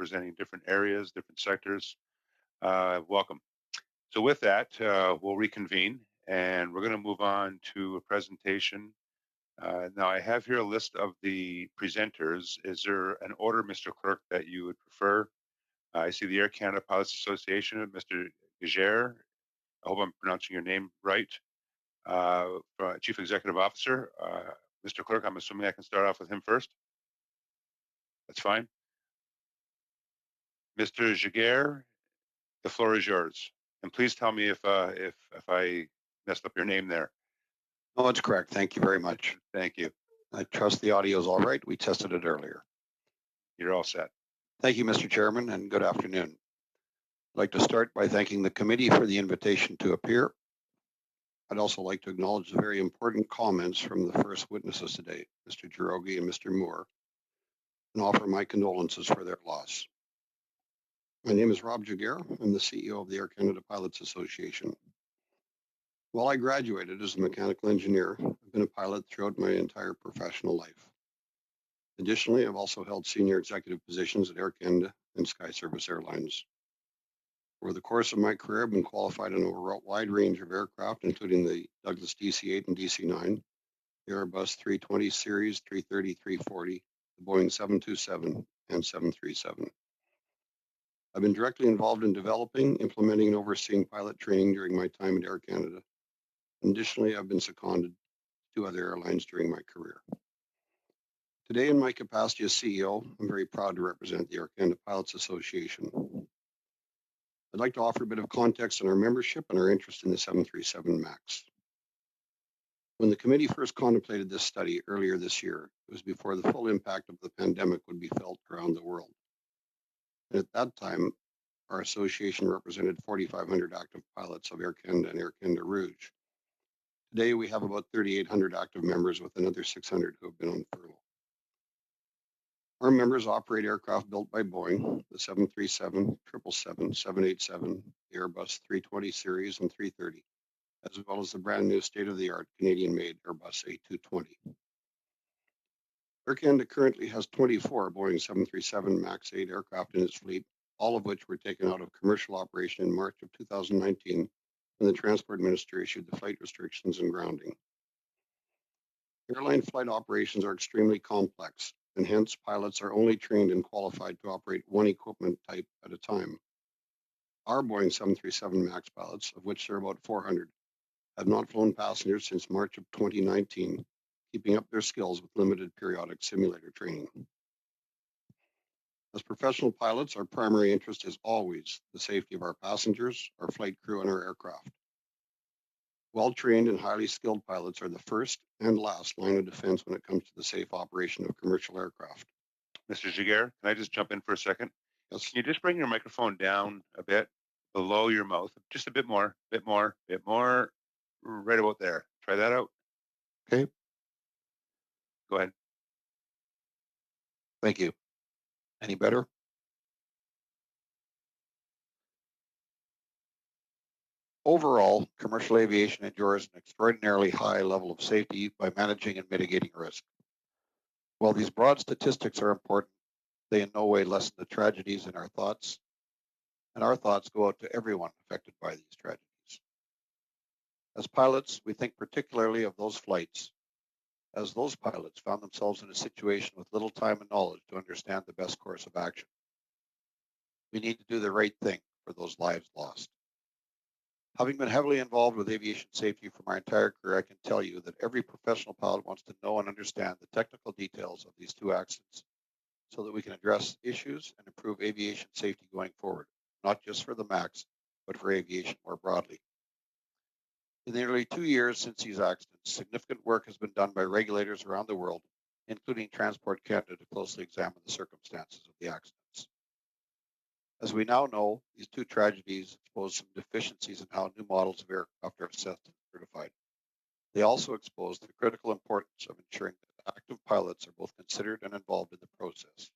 representing different areas, different sectors. Welcome. So with that, we'll reconvene, and we're going to move on to a presentation. Now, I have here a list of the presenters. Is there an order, Mr. Clerk, that you would prefer? I see the Air Canada Pilots Association, Mr. Gager. I hope I'm pronouncing your name right. Chief Executive Officer, Mr. Clerk, I'm assuming I can start off with him first. That's fine. Mr. Jaguar, the floor is yours. And please tell me if I messed up your name there. No, that's correct. Thank you very much. Thank you. I trust the audio is all right. We tested it earlier. You're all set. Thank you, Mr. Chairman, and good afternoon. I'd like to start by thanking the committee for the invitation to appear. I'd also like to acknowledge the very important comments from the first witnesses today, Mr. Jirogi and Mr. Moore, and offer my condolences for their loss. My name is Rob Jaguar. I'm the CEO of the Air Canada Pilots Association. While I graduated as a mechanical engineer, I've been a pilot throughout my entire professional life. Additionally, I've also held senior executive positions at Air Canada and Sky Service Airlines. Over the course of my career, I've been qualified on a wide range of aircraft, including the Douglas DC-8 and DC-9, the Airbus 320 series, 330, 340, the Boeing 727, and 737. I've been directly involved in developing, implementing, and overseeing pilot training during my time at Air Canada. Additionally, I've been seconded to other airlines during my career. Today, in my capacity as CEO, I'm very proud to represent the Air Canada Pilots Association. I'd like to offer a bit of context on our membership and our interest in the 737 MAX. When the committee first contemplated this study earlier this year, it was before the full impact of the pandemic would be felt around the world. And at that time, our association represented 4,500 active pilots of Air Canada and Air Canada Rouge. Today, we have about 3,800 active members with another 600 who have been on furlough. Our members operate aircraft built by Boeing, the 737, 777, 787, the Airbus 320 series, and 330, as well as the brand new state-of-the-art Canadian-made Airbus A220. Air Canada currently has 24 Boeing 737 MAX 8 aircraft in its fleet, all of which were taken out of commercial operation in March of 2019 when the Transport Minister issued the flight restrictions and grounding. Airline flight operations are extremely complex, and hence pilots are only trained and qualified to operate one equipment type at a time. Our Boeing 737 MAX pilots, of which there are about 400, have not flown passengers since March of 2019, keeping up their skills with limited periodic simulator training. As professional pilots, our primary interest is always the safety of our passengers, our flight crew, and our aircraft. Well-trained and highly skilled pilots are the first and last line of defense when it comes to the safe operation of commercial aircraft. Mr. Jaguar, can I just jump in for a second? Yes. Can you just bring your microphone down a bit below your mouth? Just a bit more, right about there. Try that out. Okay. Go ahead. Thank you. Any better? Overall, commercial aviation endures an extraordinarily high level of safety by managing and mitigating risk. While these broad statistics are important, they in no way lessen the tragedies in our thoughts, and our thoughts go out to everyone affected by these tragedies. As pilots, we think particularly of those flights, as those pilots found themselves in a situation with little time and knowledge to understand the best course of action. We need to do the right thing for those lives lost. Having been heavily involved with aviation safety for my entire career, I can tell you that every professional pilot wants to know and understand the technical details of these two accidents so that we can address issues and improve aviation safety going forward, not just for the MAX, but for aviation more broadly. In the nearly 2 years since these accidents, significant work has been done by regulators around the world, including Transport Canada, to closely examine the circumstances of the accidents. As we now know, these two tragedies expose some deficiencies in how new models of aircraft are assessed and certified. They also expose the critical importance of ensuring that active pilots are both considered and involved in the process.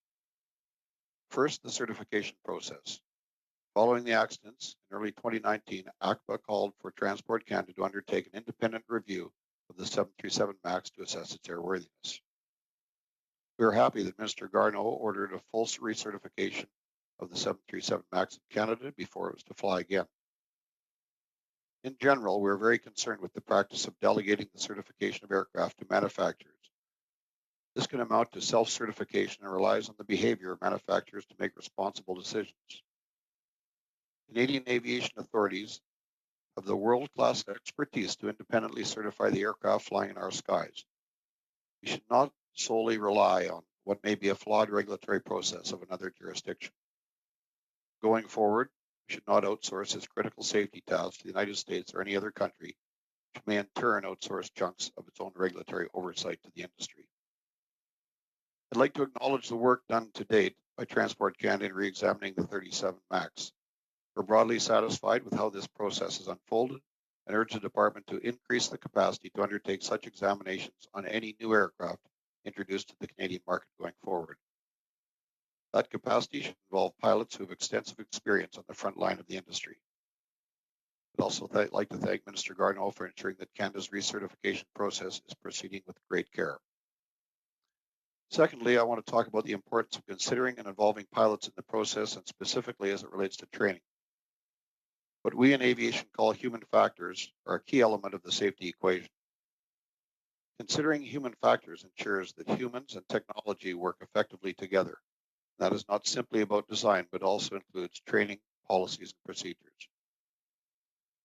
First, the certification process. Following the accidents, in early 2019, ACPA called for Transport Canada to undertake an independent review of the 737 MAX to assess its airworthiness. We are happy that Minister Garneau ordered a full recertification of the 737 MAX in Canada before it was to fly again. In general, we're very concerned with the practice of delegating the certification of aircraft to manufacturers. This can amount to self-certification and relies on the behavior of manufacturers to make responsible decisions. Canadian aviation authorities have the world-class expertise to independently certify the aircraft flying in our skies. We should not solely rely on what may be a flawed regulatory process of another jurisdiction. Going forward, we should not outsource this critical safety task to the United States or any other country, which may in turn outsource chunks of its own regulatory oversight to the industry. I'd like to acknowledge the work done to date by Transport Canada in re-examining the 37 MAX. We're broadly satisfied with how this process has unfolded and urge the department to increase the capacity to undertake such examinations on any new aircraft introduced to the Canadian market going forward. That capacity should involve pilots who have extensive experience on the front line of the industry. I'd also like to thank Minister Garneau for ensuring that Canada's recertification process is proceeding with great care. Secondly, I want to talk about the importance of considering and involving pilots in the process, and specifically as it relates to training. What we in aviation call human factors are a key element of the safety equation. Considering human factors ensures that humans and technology work effectively together. That is not simply about design, but also includes training, policies, and procedures.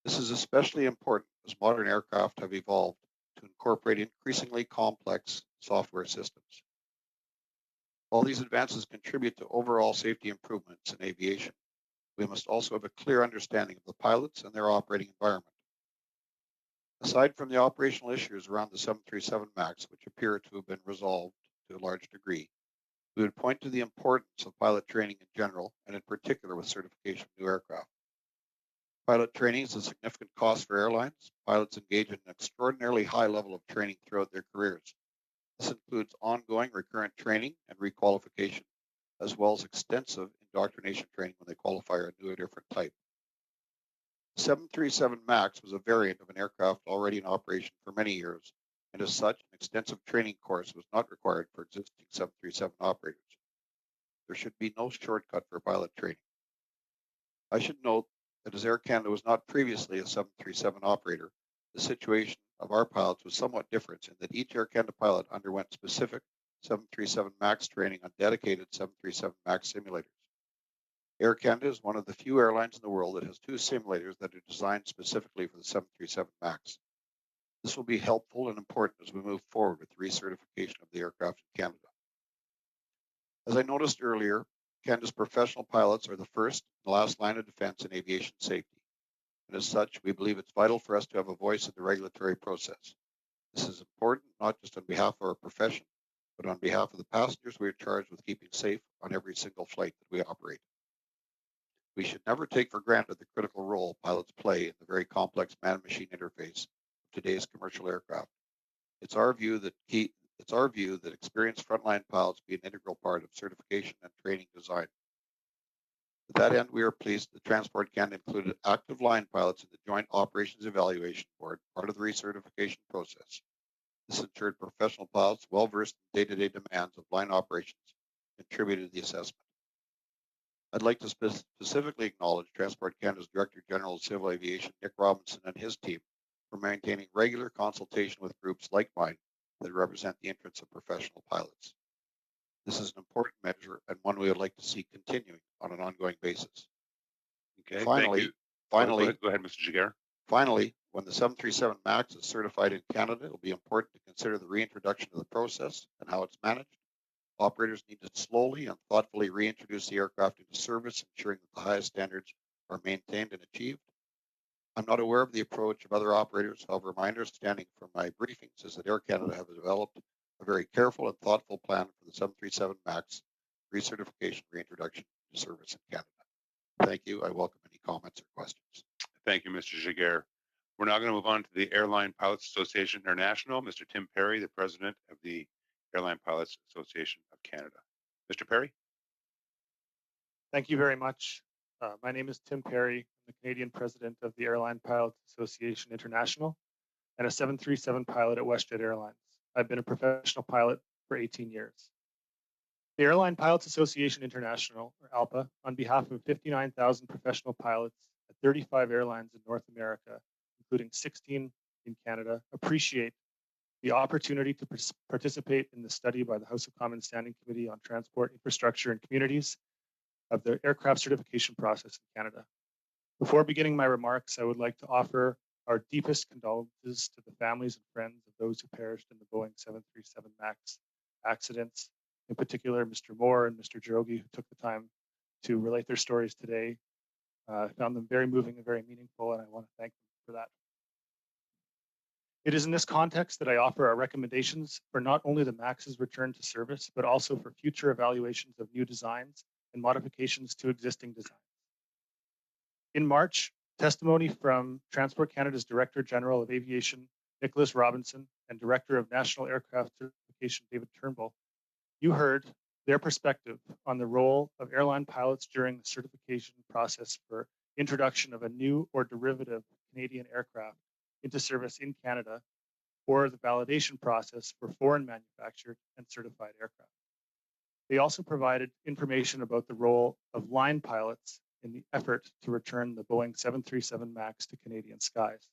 This is especially important as modern aircraft have evolved to incorporate increasingly complex software systems. While these advances contribute to overall safety improvements in aviation, we must also have a clear understanding of the pilots and their operating environment. Aside from the operational issues around the 737 MAX, which appear to have been resolved to a large degree, we would point to the importance of pilot training in general, and in particular with certification of new aircraft. Pilot training is a significant cost for airlines. Pilots engage in an extraordinarily high level of training throughout their careers. This includes ongoing recurrent training and requalification, as well as extensive indoctrination training when they qualify a new or different type. The 737 MAX was a variant of an aircraft already in operation for many years, and as such, an extensive training course was not required for existing 737 operators. There should be no shortcut for pilot training. I should note that as Air Canada was not previously a 737 operator, the situation of our pilots was somewhat different in that each Air Canada pilot underwent specific 737 MAX training on dedicated 737 MAX simulators. Air Canada is one of the few airlines in the world that has two simulators that are designed specifically for the 737 MAX. This will be helpful and important as we move forward with the recertification of the aircraft in Canada. As I noticed earlier, Canada's professional pilots are the first and last line of defense in aviation safety. And as such, we believe it's vital for us to have a voice in the regulatory process. This is important not just on behalf of our profession, but on behalf of the passengers we are charged with keeping safe on every single flight that we operate. We should never take for granted the critical role pilots play in the very complex man-machine interface of today's commercial aircraft. It's our view that experienced frontline pilots be an integral part of certification and training design. To that end, we are pleased that Transport Canada included active line pilots in the Joint Operations Evaluation Board, part of the recertification process. This ensured professional pilots, well-versed in day-to-day demands of line operations, contributed to the assessment. I'd like to specifically acknowledge Transport Canada's Director General of Civil Aviation, Nick Robinson, and his team for maintaining regular consultation with groups like mine that represent the interests of professional pilots. This is an important measure and one we would like to see continuing on an ongoing basis. Okay, finally, thank you. Go ahead, Mr. Giguère. Finally, when the 737 MAX is certified in Canada, it will be important to consider the reintroduction of the process and how it's managed. Operators need to slowly and thoughtfully reintroduce the aircraft into service, ensuring that the highest standards are maintained and achieved. I'm not aware of the approach of other operators. However, my understanding from my briefings is that Air Canada have developed a very careful and thoughtful plan for the 737 MAX recertification reintroduction to service in Canada. Thank you. I welcome any comments or questions. Thank you, Mr. Giguère. We're now going to move on to the Airline Pilots Association International. Mr. Tim Perry, the president of the Airline Pilots Association of Canada. Mr. Perry? Thank you very much. My name is Tim Perry. I'm the Canadian president of the Airline Pilots Association International and a 737 pilot at WestJet Airlines. I've been a professional pilot for 18 years. The Airline Pilots Association International, or ALPA, on behalf of 59,000 professional pilots at 35 airlines in North America, including 16 in Canada, appreciate the opportunity to participate in the study by the House of Commons Standing Committee on Transport, Infrastructure and Communities of the aircraft certification process in Canada. Before beginning my remarks, I would like to offer our deepest condolences to the families and friends of those who perished in the Boeing 737 MAX accidents. In particular, Mr. Moore and Mr. Jirogi, who took the time to relate their stories today. I found them very moving and very meaningful, and I want to thank them for that. It is in this context that I offer our recommendations for not only the MAX's return to service, but also for future evaluations of new designs and modifications to existing designs. In March, testimony from Transport Canada's Director General of Aviation, Nicholas Robinson, and Director of National Aircraft Certification, David Turnbull, you heard their perspective on the role of airline pilots during the certification process for introduction of a new or derivative Canadian aircraft into service in Canada, or the validation process for foreign manufactured and certified aircraft. They also provided information about the role of line pilots in the effort to return the Boeing 737 MAX to Canadian skies.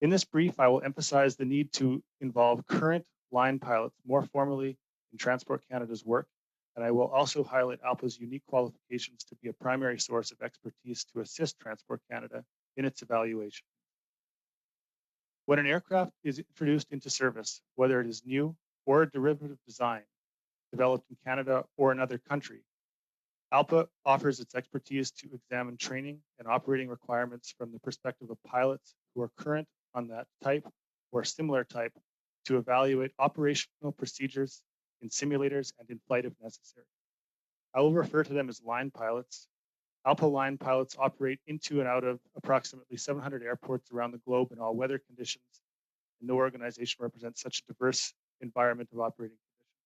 In this brief, I will emphasize the need to involve current line pilots more formally in Transport Canada's work, and I will also highlight ALPA's unique qualifications to be a primary source of expertise to assist Transport Canada in its evaluation. When an aircraft is introduced into service, whether it is new or a derivative design developed in Canada or another country, ALPA offers its expertise to examine training and operating requirements from the perspective of pilots who are current on that type or similar type to evaluate operational procedures in simulators and in flight if necessary. I will refer to them as line pilots. ALPA line pilots operate into and out of approximately 700 airports around the globe in all weather conditions, and no organization represents such a diverse environment of operating conditions.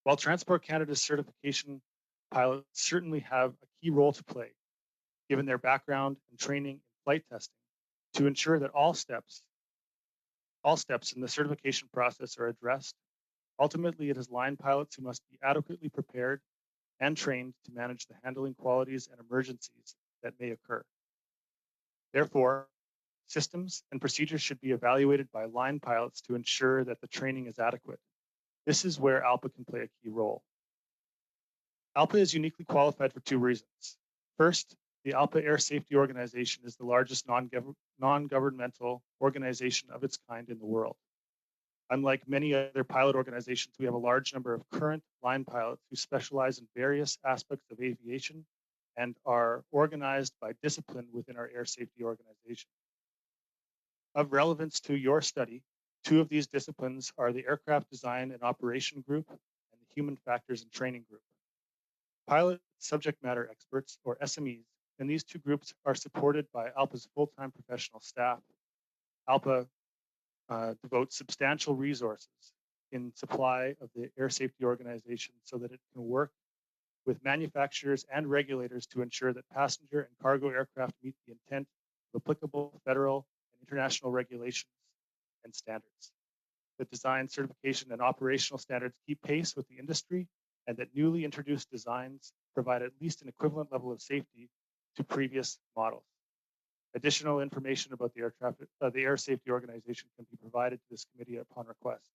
While Transport Canada's certification pilots certainly have a key role to play, given their background and training in flight testing, to ensure that all steps in the certification process are addressed. Ultimately, it is line pilots who must be adequately prepared and trained to manage the handling qualities and emergencies that may occur. Therefore, systems and procedures should be evaluated by line pilots to ensure that the training is adequate. This is where ALPA can play a key role. ALPA is uniquely qualified for two reasons. First, the ALPA Air Safety Organization is the largest non-governmental organization of its kind in the world. Unlike many other pilot organizations, we have a large number of current line pilots who specialize in various aspects of aviation and are organized by discipline within our air safety organization. Of relevance to your study, two of these disciplines are the Aircraft Design and Operation Group and the Human Factors and Training Group. Pilot subject matter experts, or SMEs, and these two groups are supported by ALPA's full-time professional staff. ALPA devotes substantial resources in supply of the air safety organization so that it can work with manufacturers and regulators to ensure that passenger and cargo aircraft meet the intent of applicable federal and international regulations and standards. That design, certification, and operational standards keep pace with the industry, and that newly introduced designs provide at least an equivalent level of safety to previous models. Additional information about the Air Safety Organization can be provided to this committee upon request.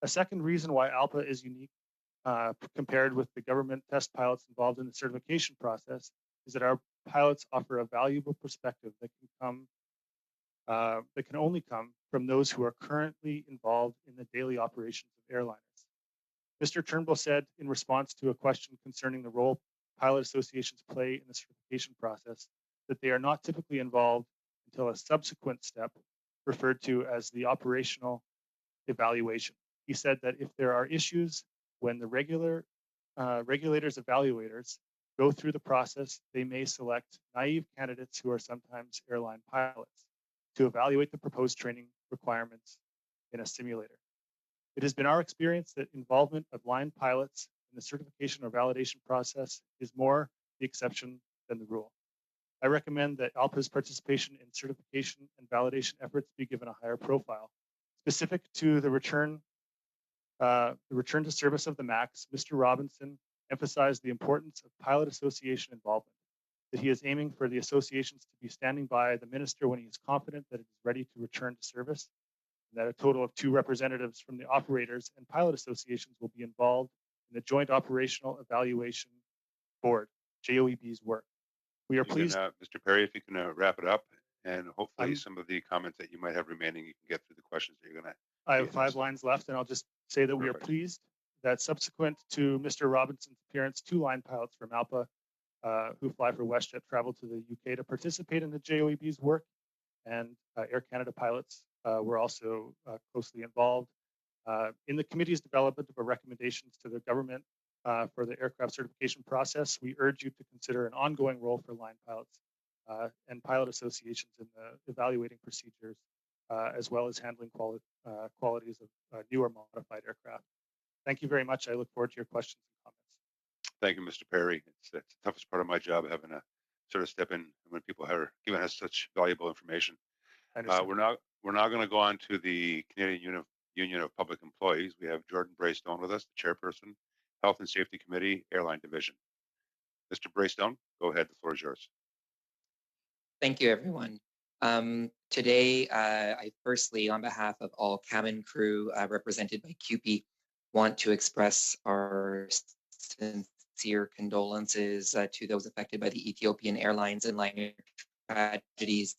A second reason why ALPA is unique compared with the government test pilots involved in the certification process is that our pilots offer a valuable perspective that can only come from those who are currently involved in the daily operations of airliners. Mr. Turnbull said in response to a question concerning the role pilot associations play in the certification process that they are not typically involved until a subsequent step referred to as the operational evaluation. He said that if there are issues when the regulators' evaluators go through the process, they may select naive candidates who are sometimes airline pilots to evaluate the proposed training requirements in a simulator. It has been our experience that involvement of line pilots in the certification or validation process is more the exception than the rule. I recommend that ALPA's participation in certification and validation efforts be given a higher profile. Specific to the return the return to service of the MAX, Mr. Robinson emphasized the importance of pilot association involvement, that he is aiming for the associations to be standing by the minister when he is confident that it is ready to return to service, and that a total of 2 representatives from the operators and pilot associations will be involved in the Joint Operational Evaluation Board, JOEB's work. We are pleased. Mr. Perry, if you can wrap it up, and hopefully some of the comments that you might have remaining, you can get through the questions that you're going to. I have 5 lines left, and I'll just say that we are pleased that subsequent to Mr. Robinson's appearance, 2 line pilots from ALPA who fly for WestJet traveled to the UK to participate in the JOEB's work, and Air Canada pilots were also closely involved. In the committee's development of recommendations to the government for the aircraft certification process, we urge you to consider an ongoing role for line pilots and pilot associations in the evaluating procedures, as well as handling qualities of newer modified aircraft. Thank you very much. I look forward to your questions and comments. Thank you, Mr. Perry. It's the toughest part of my job, having to sort of step in when people are giving us such valuable information. We're now going to go on to the Canadian Union of Public Employees. We have Jordan Braystone with us, the chairperson, Health and Safety Committee, Airline Division. Mr. Braystone, go ahead. The floor is yours. Thank you, everyone. Today, I firstly, on behalf of all cabin crew represented by CUPE, want to express our sincere condolences to those affected by the Ethiopian Airlines and liner tragedies,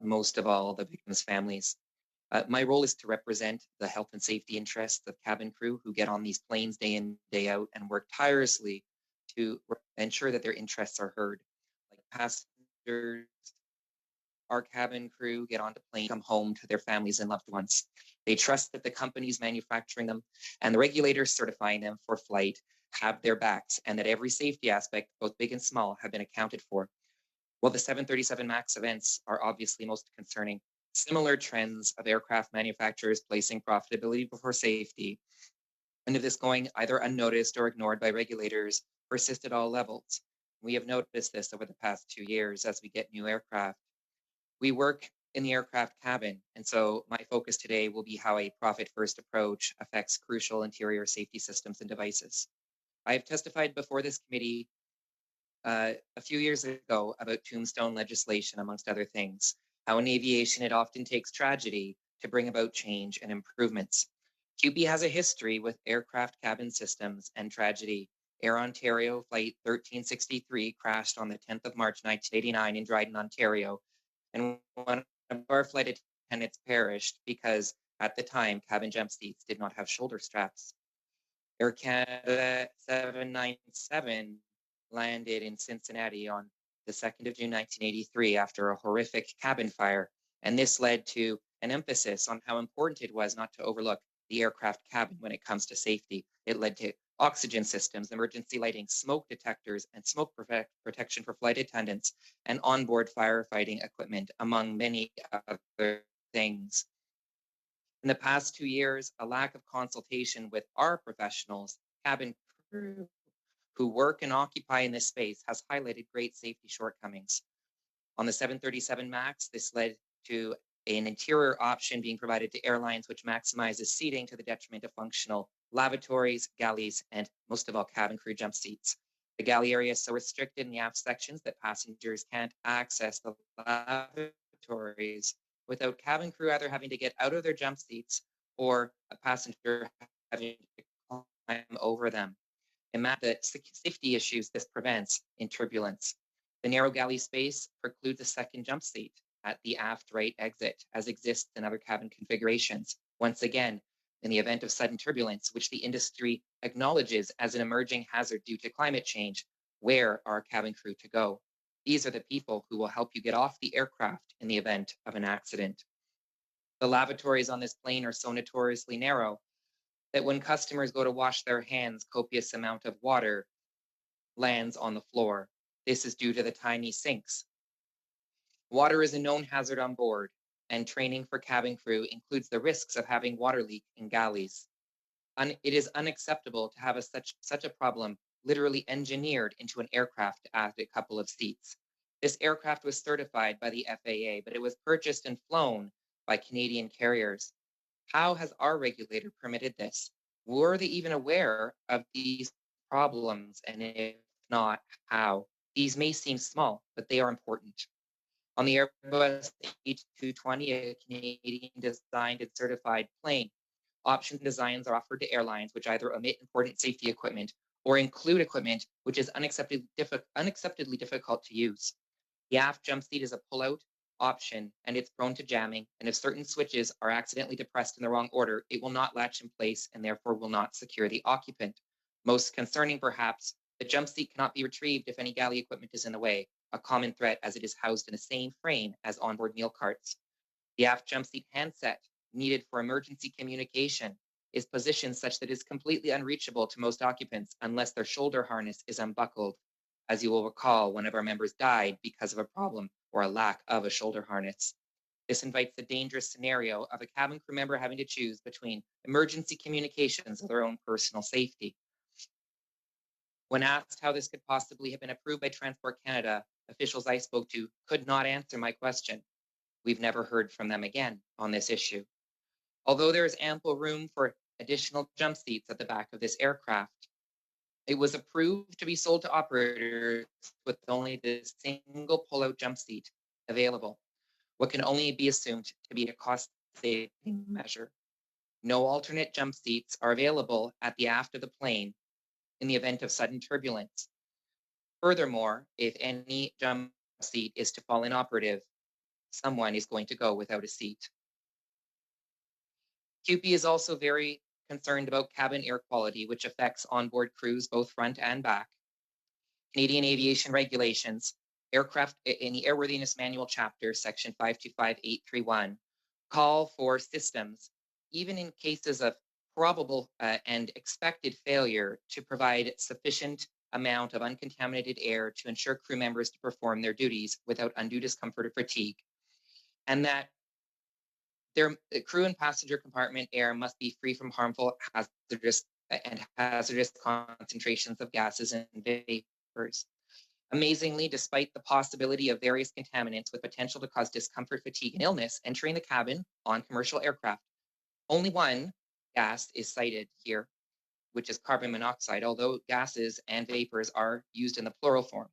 most of all the victims' families. My role is to represent the health and safety interests of cabin crew who get on these planes day in, day out and work tirelessly to ensure that their interests are heard. Like passengers, our cabin crew get onto planes, come home to their families and loved ones. They trust that the companies manufacturing them and the regulators certifying them for flight have their backs, and that every safety aspect, both big and small, have been accounted for. While the 737 MAX events are obviously most concerning, similar trends of aircraft manufacturers placing profitability before safety, and of this going either unnoticed or ignored by regulators, persist at all levels. We have noticed this over the past 2 years as we get new aircraft. We work in the aircraft cabin, and so my focus today will be how a profit-first approach affects crucial interior safety systems and devices. I have testified before this committee a few years ago about tombstone legislation, amongst other things, how in aviation it often takes tragedy to bring about change and improvements. CUPE has a history with aircraft cabin systems and tragedy. Air Ontario Flight 1363 crashed on the 10th of March 1989 in Dryden, Ontario, and one of our flight attendants perished because at the time cabin jump seats did not have shoulder straps. Air Canada 797 landed in Cincinnati on the 2nd of June 1983 after a horrific cabin fire, and this led to an emphasis on how important it was not to overlook the aircraft cabin when it comes to safety. It led to oxygen systems, emergency lighting, smoke detectors, and smoke protection for flight attendants, and onboard firefighting equipment, among many other things. In the past 2 years, a lack of consultation with our professionals, cabin crew, who work and occupy in this space has highlighted great safety shortcomings. On the 737 MAX, this led to an interior option being provided to airlines which maximizes seating to the detriment of functional lavatories, galleys, and most of all, cabin crew jump seats. The galley area is so restricted in the aft sections that passengers can't access the lavatories without cabin crew either having to get out of their jump seats or a passenger having to climb over them. Imagine the safety issues this prevents in turbulence. The narrow galley space precludes a second jump seat at the aft right exit, as exists in other cabin configurations. Once again, in the event of sudden turbulence, which the industry acknowledges as an emerging hazard due to climate change, where are cabin crew to go? These are the people who will help you get off the aircraft in the event of an accident. The lavatories on this plane are so notoriously narrow that when customers go to wash their hands, copious amount of water lands on the floor. This is due to the tiny sinks. Water is a known hazard on board, and training for cabin crew includes the risks of having water leak in galleys. It is unacceptable to have such a problem literally engineered into an aircraft to add a couple of seats. This aircraft was certified by the FAA, but it was purchased and flown by Canadian carriers. How has our regulator permitted this? Were they even aware of these problems? And if not, how? These may seem small, but they are important. On the Airbus A220, a Canadian designed and certified plane, options and designs are offered to airlines which either omit important safety equipment or include equipment which is unacceptably difficult to use. The aft jump seat is a pull-out option and it's prone to jamming, and if certain switches are accidentally depressed in the wrong order, it will not latch in place and therefore will not secure the occupant. Most concerning perhaps, the jump seat cannot be retrieved if any galley equipment is in the way, a common threat as it is housed in the same frame as onboard meal carts. The aft jump seat handset, needed for emergency communication, is positioned such that it is completely unreachable to most occupants unless their shoulder harness is unbuckled. As you will recall, one of our members died because of a problem or a lack of a shoulder harness. This invites the dangerous scenario of a cabin crew member having to choose between emergency communications or their own personal safety. When asked how this could possibly have been approved by Transport Canada, officials I spoke to could not answer my question. We've never heard from them again on this issue. Although there is ample room for additional jump seats at the back of this aircraft, it was approved to be sold to operators with only the single pull-out jump seat available, what can only be assumed to be a cost-saving measure. No alternate jump seats are available at the aft of the plane in the event of sudden turbulence. Furthermore, if any jump seat is to fall inoperative, someone is going to go without a seat. CUPE is also very concerned about cabin air quality, which affects onboard crews both front and back. Canadian aviation regulations, aircraft in the Airworthiness Manual chapter, section 525831, call for systems, even in cases of probable and expected failure, to provide sufficient amount of uncontaminated air to ensure crew members to perform their duties without undue discomfort or fatigue, and that their crew and passenger compartment air must be free from harmful, hazardous concentrations of gases and vapors. Amazingly, despite the possibility of various contaminants with potential to cause discomfort, fatigue, and illness entering the cabin on commercial aircraft, only one gas is cited here, which is carbon monoxide, although gases and vapors are used in the plural form.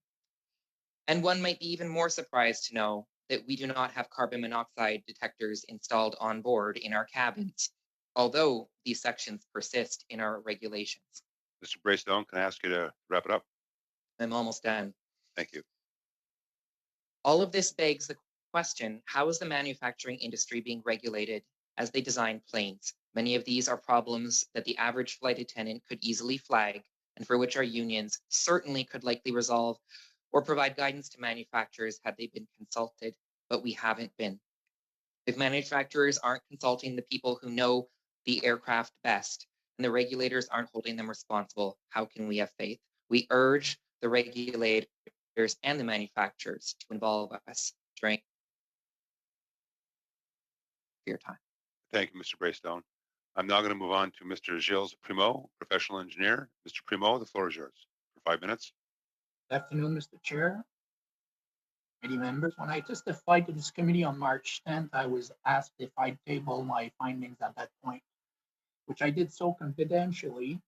And one might be even more surprised to know that we do not have carbon monoxide detectors installed on board in our cabins, although these sections persist in our regulations. Mr. Braystone, can I ask you to wrap it up? I'm almost done. Thank you. All of this begs the question, how is the manufacturing industry being regulated as they design planes? Many of these are problems that the average flight attendant could easily flag, and for which our unions certainly could likely resolve or provide guidance to manufacturers had they been consulted, but we haven't been. If manufacturers aren't consulting the people who know the aircraft best, and the regulators aren't holding them responsible, how can we have faith? We urge the regulators and the manufacturers to involve us during your time. Thank you, Mr. Braystone. I'm now going to move on to Mr. Gilles Primo, professional engineer. Mr. Primo, the floor is yours for 5 minutes. Good afternoon, Mr. Chair, committee members. When I testified to this committee on March 10th, I was asked if I'd table my findings at that point, which I did so confidentially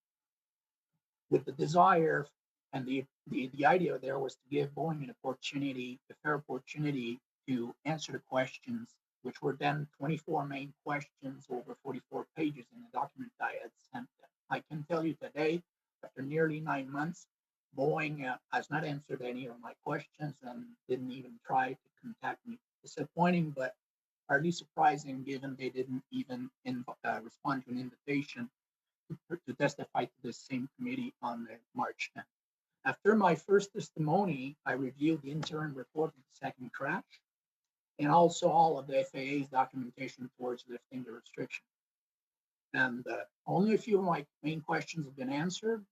with the desire, and the idea there was to give Boeing an opportunity, a fair opportunity to answer the questions, which were then 24 main questions over 44 pages in the document I had sent them. I can tell you today, after nearly 9 months, Boeing has not answered any of my questions and didn't even try to contact me. Disappointing, but hardly surprising given they didn't even respond to an invitation to testify to this same committee on March 10th. After my first testimony, I reviewed the interim report of the second crash and also all of the FAA's documentation towards lifting the restriction. And only a few of my main questions have been answered,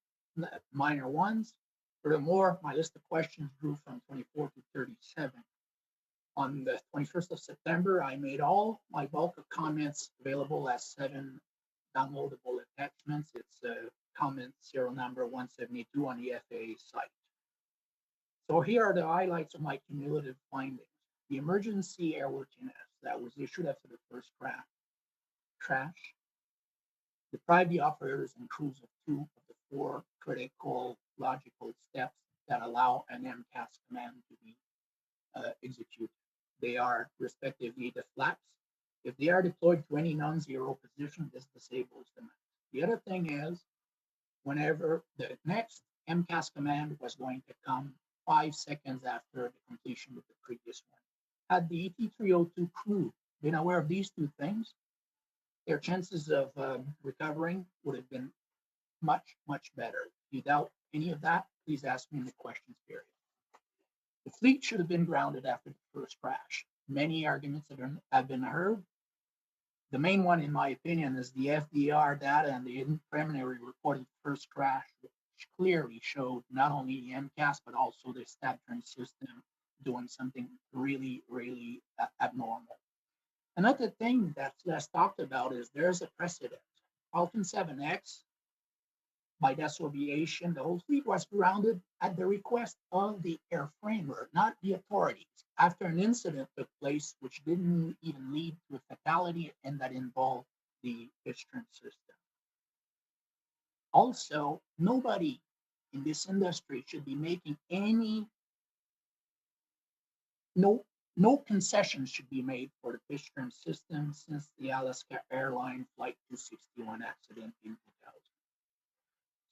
minor ones. Furthermore, my list of questions grew from 24 to 37. On the 21st of September, I made all my bulk of comments available as 7 downloadable attachments. It's comment serial number 172 on the FAA site. So here are the highlights of my cumulative findings. The emergency airworthiness that was issued after the first crash. trash, deprive the operators and crews of 2 of the 4 critical logical steps that allow an MCAS command to be executed. They are respectively the flaps. If they are deployed to any non-zero position, this disables the command. The other thing is, whenever the next MCAS command was going to come 5 seconds after the completion of the previous one, had the ET302 crew been aware of these 2 things, their chances of recovering would have been much, much better. Without any of that, please ask me in the questions period. The fleet should have been grounded after the first crash. Many arguments have been heard. The main one, in my opinion, is the FDR data and the preliminary report of the first crash, which clearly showed not only the MCAS, but also the TRAN system doing something really, really abnormal. Another thing that's less talked about is there's a precedent. Falcon 7X, by Dassault Aviation, the whole fleet was grounded at the request of the airframer, not the authorities, after an incident took place which didn't even lead to a fatality and that involved the Fishturn system. Also, nobody in this industry should be making no concessions should be made for the Fishturn system since the Alaska Airlines Flight 261 accident in 2000.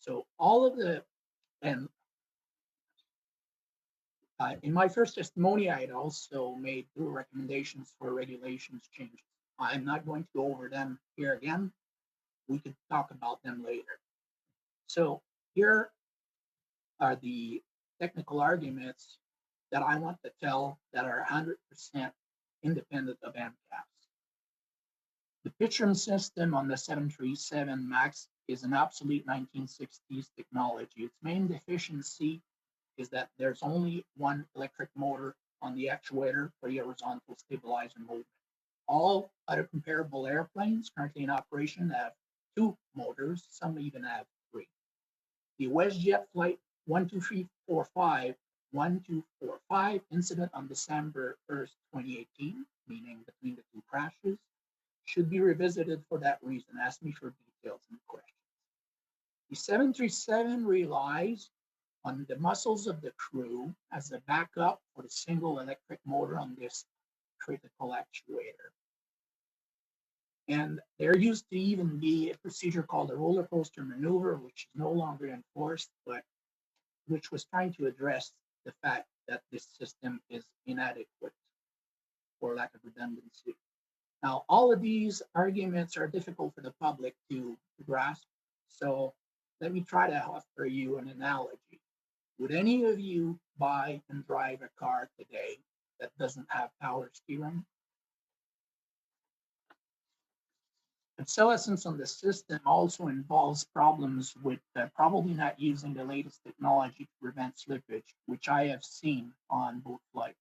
So all of the, and in my first testimony, I had also made 2 recommendations for regulations changes. I'm not going to go over them here again. We could talk about them later. So here are the technical arguments that I want to tell that are 100% independent of MCAS. The Fishturn system on the 737 MAX is an obsolete 1960s technology. Its main deficiency is that there's only one electric motor on the actuator for the horizontal stabilizer movement. All other comparable airplanes currently in operation have 2 motors, some even have 3. The WestJet Flight 1245 incident on December 1st, 2018, meaning between the 2 crashes, should be revisited for that reason. Ask me for details in the questions. The 737 relies on the muscles of the crew as a backup for the single electric motor on this critical actuator. And there used to even be a procedure called a roller coaster maneuver, which is no longer enforced, but which was trying to address the fact that this system is inadequate for lack of redundancy. Now, all of these arguments are difficult for the public to grasp, so let me try to offer you an analogy. Would any of you buy and drive a car today that doesn't have power steering? Obsolescence on the system also involves problems with probably not using the latest technology to prevent slippage, which I have seen on both flights.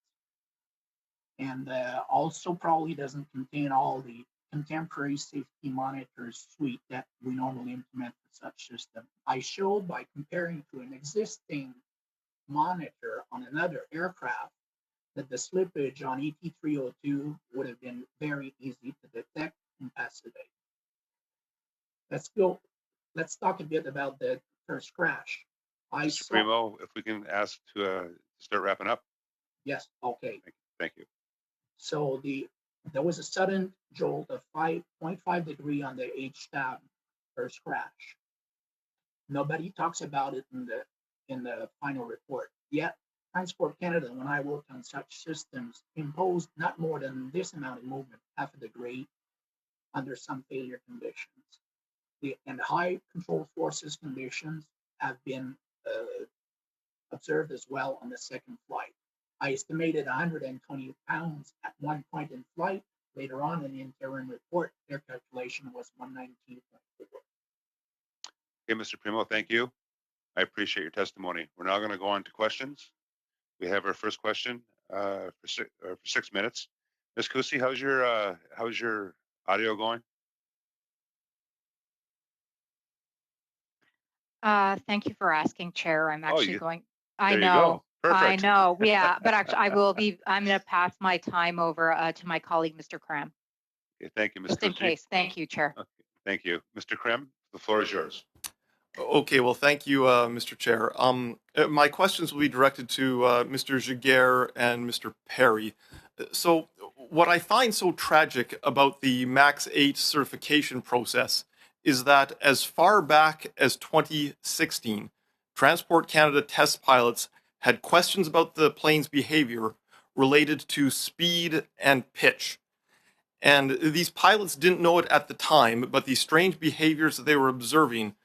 And also probably doesn't contain all the contemporary safety monitors suite that we normally implement for such system. I showed by comparing to an existing monitor on another aircraft that the slippage on ET302 would have been very easy to detect and passivate. Let's talk a bit about the first crash. Mr. Primo, if we can ask to start wrapping up. Yes, okay. Thank you. So there was a sudden jolt of 5.5 degree on the H-tab first crash. Nobody talks about it in the final report. Yet Transport Canada, when I worked on such systems, imposed not more than this amount of movement, half a degree, under some failure conditions. And high control forces conditions have been observed as well on the second flight. I estimated 120 pounds at one point in flight. Later on in the interim report, their calculation was 119.4. Okay, Mr. Primo, thank you. I appreciate your testimony. We're now going to go on to questions. We have our first question for 6 minutes. Ms. Kusi, how's your audio going? Thank you for asking, Chair. I'm actually going. I know. Perfect. I know. Yeah, but actually, I'm going to pass my time over to my colleague, Mr. Cram. Okay, thank you, Ms. Just in Christie. case. Thank you, Chair. Okay, thank you. Mr. Krem, the floor is yours. Okay, well, thank you, Mr. Chair. My questions will be directed to Mr. Giguère and Mr. Perry. So, what I find so tragic about the Max 8 certification process is that as far back as 2016, Transport Canada test pilots had questions about the plane's behavior related to speed and pitch. And these pilots didn't know it at the time, but these strange behaviors that they were observing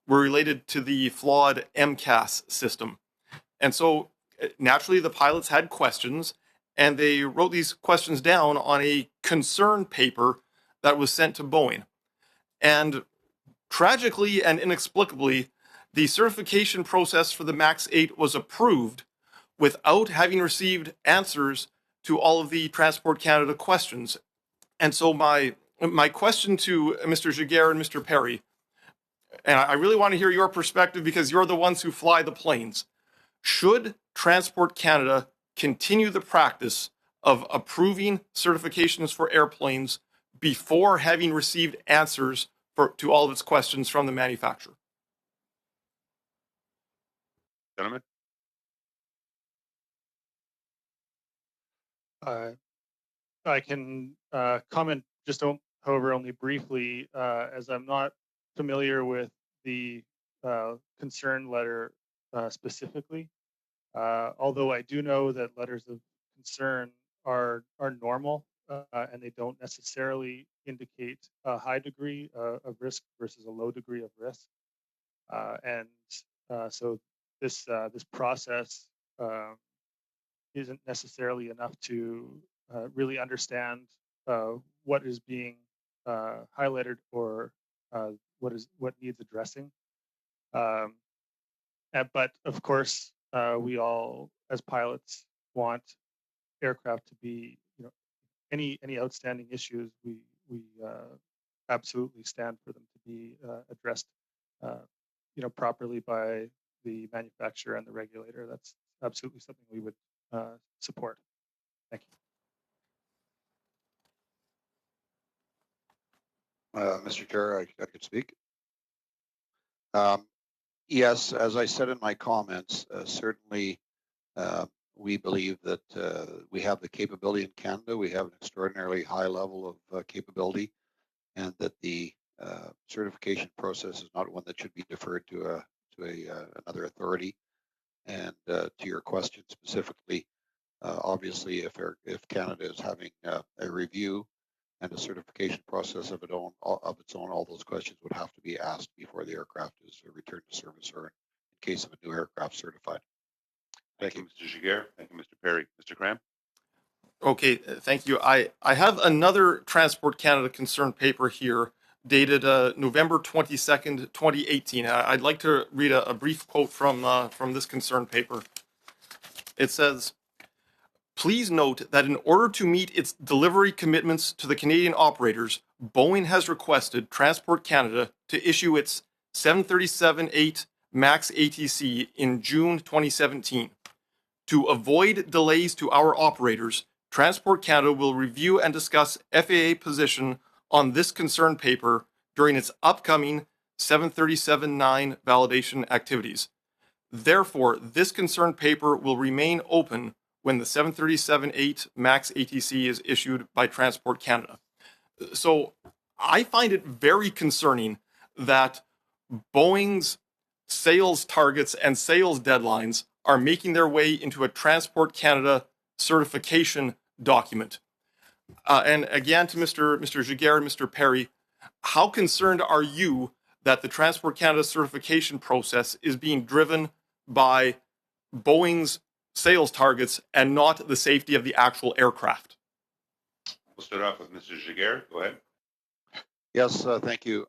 were related to the flawed MCAS system. And so naturally the pilots had questions, and they wrote these questions down on a concern paper that was sent to Boeing. And tragically and inexplicably, the certification process for the MAX 8 was approved without having received answers to all of the Transport Canada questions. And so my question to Mr. Giguère and Mr. Perry, and I really want to hear your perspective because you're the ones who fly the planes. Should Transport Canada continue the practice of approving certifications for airplanes before having received answers to all of its questions from the manufacturer? Gentlemen? I can comment just however only briefly, as I'm not familiar with the concern letter specifically. Although I do know that letters of concern are normal and they don't necessarily indicate a high degree of risk versus a low degree of risk. So this process isn't necessarily enough to really understand what is being highlighted or what needs addressing. But of course, we all, as pilots, want aircraft to be, any outstanding issues. We absolutely stand for them to be addressed, properly by the manufacturer and the regulator. That's absolutely something we would support. Thank you. Mr. Chair, I could speak. Yes, as I said in my comments, certainly we believe that we have the capability in Canada. We have an extraordinarily high level of capability, and that the certification process is not one that should be deferred to another authority. And to your question specifically, obviously, if Canada is having a review and a certification process of its own, all those questions would have to be asked before the aircraft is returned to service, or in case of a new aircraft certified. Thank you, Mr. Giguère. Thank you, Mr. Perry. Mr. Cram? Okay, thank you. I have another Transport Canada concern paper here dated November 22nd, 2018. I'd like to read a brief quote from this concern paper. It says, "Please note that in order to meet its delivery commitments to the Canadian operators, Boeing has requested Transport Canada to issue its 737-8 MAX ATC in June 2017. To avoid delays to our operators, Transport Canada will review and discuss FAA position on this concern paper during its upcoming 737-9 validation activities. Therefore, this concern paper will remain open when the 737-8 MAX ATC is issued by Transport Canada." So I find it very concerning that Boeing's sales targets and sales deadlines are making their way into a Transport Canada certification document. And again, to Mr. Giguère and Mr. Perry, how concerned are you that the Transport Canada certification process is being driven by Boeing's sales targets and not the safety of the actual aircraft? We'll start off with Mr. Giguère. Go ahead. Yes, thank you.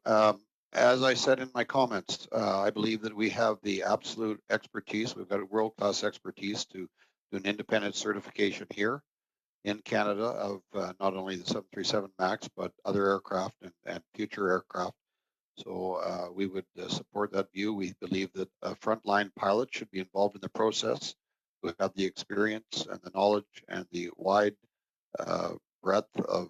As I said in my comments, I believe that we have the absolute expertise. We've got a world-class expertise to do an independent certification here in Canada of not only the 737 MAX, but other aircraft and future aircraft. So we would support that view. We believe that frontline pilots should be involved in the process, who have the experience and the knowledge and the wide breadth of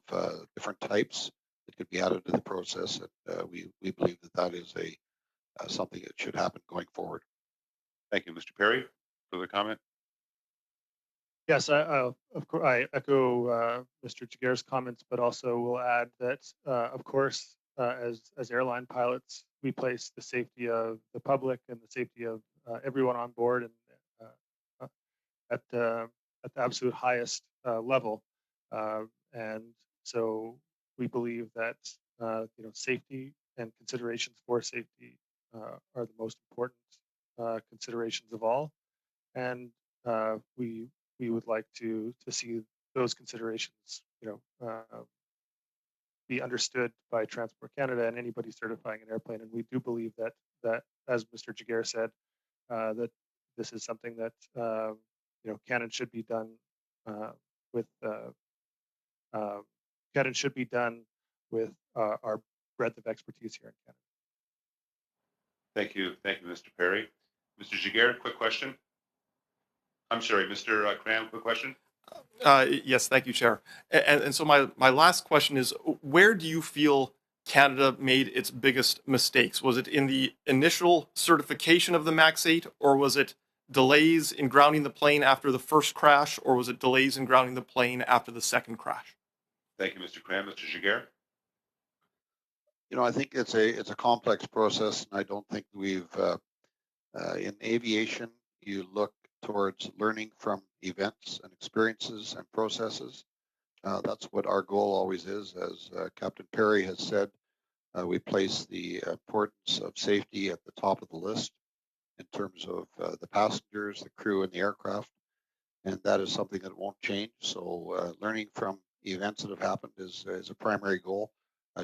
different types that could be added to the process, and we believe that that is something that should happen going forward. Thank you, Mr. Perry. Further comment? Yes, of course, I echo Mr. Jaguer's comments, but also will add that, of course, as airline pilots, we place the safety of the public and the safety of everyone on board and at the absolute highest level. And so we believe that safety and considerations for safety are the most important considerations of all. And we would like to see those considerations, be understood by Transport Canada and anybody certifying an airplane. And we do believe that as Mr. Jaguer said, that this is something that Canon should be done with Canon should be done with our breadth of expertise here in Canada. Thank you, Mr. Perry. Mr. Jaguer, quick question. I'm sorry, Mr. Cram, quick question. Yes, thank you, Chair. And so my last question is, where do you feel Canada made its biggest mistakes? Was it in the initial certification of the MAX 8, or was it delays in grounding the plane after the first crash, or was it delays in grounding the plane after the second crash? Thank you, Mr. Cram. Mr. Jaguer? I think it's a complex process, and I don't think we've in aviation, you look towards learning from events and experiences and processes. That's what our goal always is. As Captain Perry has said, we place the importance of safety at the top of the list in terms of the passengers, the crew, and the aircraft. And that is something that won't change. So learning from events that have happened is a primary goal.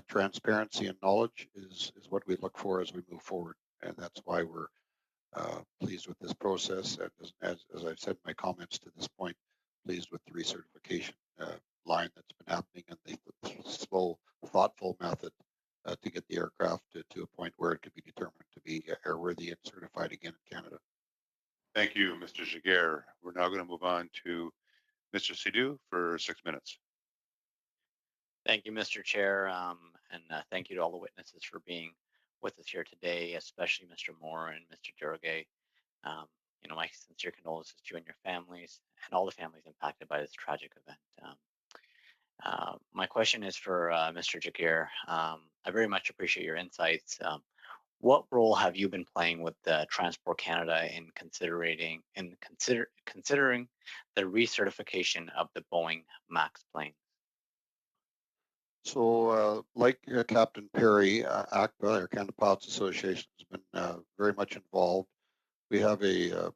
Transparency and knowledge is what we look for as we move forward. And that's why we're pleased with this process. And as I've said in my comments to this point, pleased with the recertification line that's been happening and the slow, thoughtful method to get the aircraft to a point where it can be determined to be airworthy and certified again in Canada. Thank you, Mr. Jaguer. We're now going to move on to Mr. Sidhu for 6 minutes. Thank you, Mr. Chair, and thank you to all the witnesses for being with us here today, especially Mr. Moore and Mr. Durgay. My sincere condolences to you and your families and all the families impacted by this tragic event. My question is for Mr. Jaguer. I very much appreciate your insights. What role have you been playing with Transport Canada in considering the recertification of the Boeing MAX planes? So, like Captain Perry, ACPA, Air Canada Pilots Association, has been very much involved. We have a